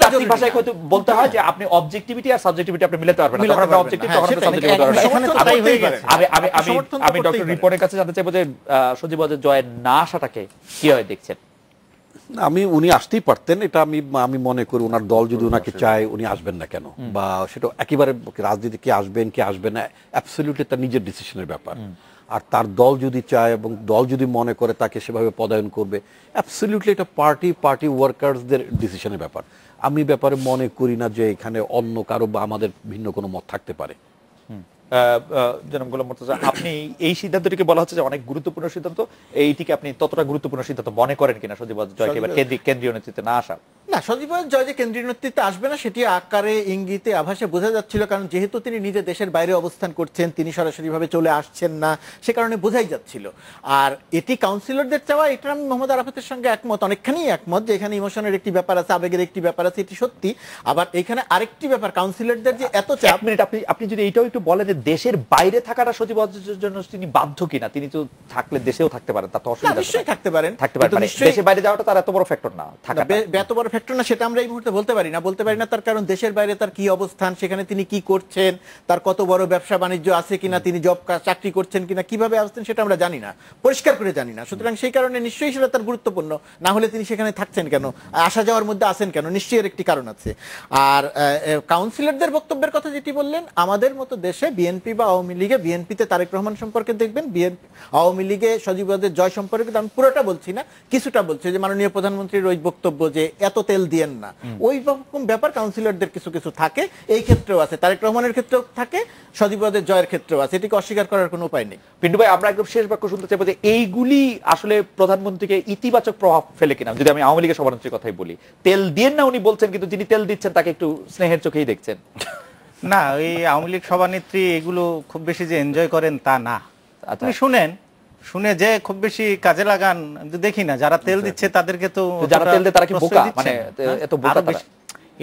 তাত্ত্বিক ভাষায় বলতে হয় যে আপনি অবজেক্টিভিটি আর সাবজেক্টিভিটি আপনি মিলাতে পারবেন না, তখন আপনি অবজেক্টিভ, তখন আপনি সাবজেক্টিভ হতে পারবেন। আমি ডক্টর রিপনের কাছে জানতে চাইবো যে সজীব ওয়াজেদ জয়ের না আসাটাকে কিভাবে দেখছেন? উনি আসতেই পারতেন, এটা আমি মনে করি ওনার দল যদি ওনাকে চায় উনি আসবেন না কেন, বা সেটা একেবারে রাজনীতি কে আসবেন না অ্যাবসলিউটলি তার নিজের ডিসিশনের ব্যাপার। আর তার দল যদি চায় এবং দল যদি মনে করে তাকে সেভাবে পদায়ন করবে, অ্যাবসলিউটলি এটা পার্টি ওয়ার্কার্সদের ডিসিশনের ব্যাপার। আমি ব্যাপারে মনে করি না যে এখানে অন্য কারো বা আমাদের ভিন্ন কোনো মত থাকতে পারে। জনাব গোলাম মুর্তজা, আপনি এই সিদ্ধান্তটিকে বলা হচ্ছে যে অনেক গুরুত্বপূর্ণ সিদ্ধান্ত, এইটিকে আপনি ততটা গুরুত্বপূর্ণ সিদ্ধান্ত মনে করেন কিনা সজীব ওয়াজেদ জয়কে এবার কেন্দ্রীয় নেতৃত্বে না আসা? না, সজীব ওয়াজেদ জয় যে কেন্দ্রীয় নেতৃত্বে আসবে না সেটি আকারে ইঙ্গিতে আভাসে বোঝা যাচ্ছিল, কারণ যেহেতু তিনি নিজে দেশের বাইরে অবস্থান করছেন, তিনি সরাসরি ভাবে চলে আসছেন না, সে কারণে বোঝাই যাচ্ছিল। আর এটি কাউন্সিলরদের চাওয়া, এটা আমি মোহাম্মদ আরাফাতের সঙ্গে একমত, অনেকখানি একমত, যে এখানে ইমোশনের একটি ব্যাপার আছে, আবেগের একটি ব্যাপার আছে, এটি সত্যি। আবার এখানে আরেকটি ব্যাপার, কাউন্সিলরদের যে এত চাপ। মিনিট, আপনি যদি এইটাও একটু বলেন যে দেশের বাইরে থাকাটা সজীব ওয়াজেদের জন্য তিনি বাধ্য কিনা? তিনি তো থাকলে দেশেও থাকতে পারেন, তা তো অসুবিধা নিশ্চয়ই থাকতে পারেন, দেশের বাইরে যাওয়াটা তার এত বড় ফ্যাক্টর না, এত বড় ফ্যাক্টর না, সেটা আমরা এই মুহূর্তে বলতে পারি না, তার কারণ দেশের বাইরে তার কি অবস্থান, সেখানে তিনি কি করছেন, তার কত বড় ব্যবসা বাণিজ্য আছে কিনা, তিনি চাকরি করছেন কিনা, কিভাবে আসছেন সেটা আমরা জানি না, পরিষ্কার করে জানি না। সুতরাং সেই কারণে নিশ্চয়ই সেটা তার গুরুত্বপূর্ণ, না হলে তিনি সেখানে থাকছেন কেন, আসা যাওয়ার মধ্যে আছেন কেন, নিশ্চয়ই এর একটি কারণ আছে। আর কাউন্সিলরদের বক্তব্যের কথা যেটি বললেন, আমাদের মতো দেশে বিএনপি বা আওয়ামী লীগে, বিএনপিতে তারেক রহমান সম্পর্কে দেখবেন, আওয়ামী লীগে সজীব ওয়াজেদ জয় সম্পর্কে আমি পুরোটা বলছি না, কিছুটা বলছি, যে মাননীয় প্রধানমন্ত্রীর ওই বক্তব্য যে এত তেল দিয়েন না, ওই রকম ব্যাপার কাউন্সিলরদের কিছু কিছু থাকে, এই ক্ষেত্রেও আছে, তারেক রহমানের ক্ষেত্রেও থাকে, সজীব ওয়াজেদ জয়ের ক্ষেত্রেও আছে, এটিকে অস্বীকার করার কোনো উপায় নেই। পিন্টু ভাই, আমরা একদম শেষ বাক্য শুনতে চাইবো যে এইগুলি আসলে প্রধানমন্ত্রীকে ইতিবাচক প্রভাব ফেলে কিনা? যদি আমি আওয়ামী লীগের সভানেত্রীর কথাই বলি, তেল দিয়েন না উনি বলছেন, কিন্তু যিনি তেল দিচ্ছেন তাকে একটু স্নেহের চোখেই দেখছেন। না, এই আওয়ামী লীগ সভানেত্রী এগুলো খুব বেশি যে এনজয় করেন তা না। আপনি শুনে যে খুব বেশি কাজে লাগান দেখি না, যারা তেল দিচ্ছে তাদেরকে তো, যারা তেল দেয় তারা কি বোকা, মানে এত বোকা তারা?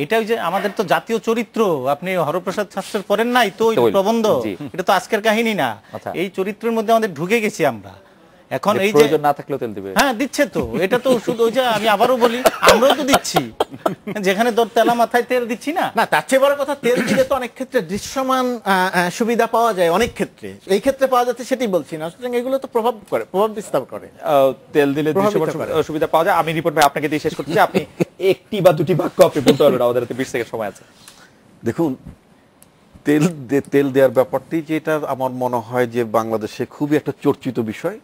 এটাই যে আমাদের তো জাতীয় চরিত্র, আপনি হরপ্রসাদ শাস্ত্রীর পড়েন নাই তো প্রবন্ধ, এটা তো আজকের কাহিনী না, এই চরিত্রের মধ্যে আমাদের ঢুকে গেছি আমরা। এখন এই যে প্রয়োজন না থাকলেও তেল দিবে। হ্যাঁ দিচ্ছে তো, এটা তো শুধু ওই যে আমি আবারও বলি আমরাও তো দিচ্ছি, যেখানে তোর তেলা মাথায় তেল দিচ্ছি না। না, তার চেয়ে বড় কথা, তেল দিলে তো অনেক ক্ষেত্রে দৃশ্যমান সুবিধা পাওয়া যায়, অনেক ক্ষেত্রে এই ক্ষেত্রে পাওয়া যাচ্ছে সেটাই বলছি না। সুতরাং এগুলো তো প্রভাব বিস্তার করে। তেল দিলে দৃশ্যমান সুবিধা পাওয়া যায়। আমি রিপোর্ট ভাই আপনাকে দিয়ে শেষ করতে চাই, আপনি একটি বা দুটি বাক্য আপনি বলতে পারবেন, আমাদের হাতে 20 সেকেন্ড সময় আছে। দেখুন, তেল দেওয়ার ব্যাপারটি যেটা আমার মনে হয় যে বাংলাদেশে খুবই একটা চর্চিত বিষয়,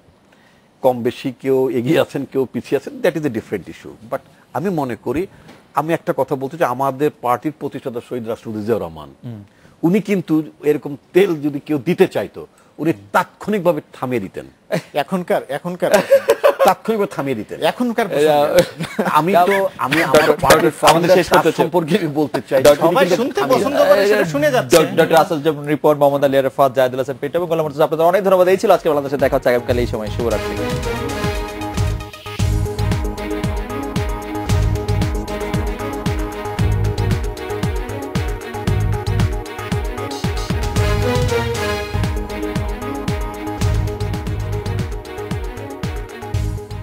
কম বেশি কেউ এগিয়ে আছেন কেউ পিছিয়ে আছেন, that is a different issue. But আমি মনে করি, আমি একটা কথা বলতে চাই, আমাদের পার্টির প্রতিষ্ঠাতা শহীদ রাষ্ট্রপতি জিয়াউর রহমান, উনি কিন্তু এরকম তেল যদি কেউ দিতে চাইতো উনি তাৎক্ষণিকভাবে থামিয়ে দিতেন। এখনকার তাৎক্ষণিকভাবে থামিয়ে দিতেন। এখনকার আমি আমার পার্টির ফাউন্ডার সম্পর্কে বলতে চাই, সবাই শুনতে পছন্দ করে, সেটা শুনে যাচ্ছে। ডক্টর আসাদ জামান রিপন, মোহাম্মদ আলী আরাফাত, জাহিদুল হাসান পিন্টু এবং গোলাম মুর্তজা, আপনাদের অনেক ধন্যবাদ। এই ছিল আজকে বাংলাদেশে দেখা হচ্ছে আগামীকাল এই সময়। শুভরাত্রি।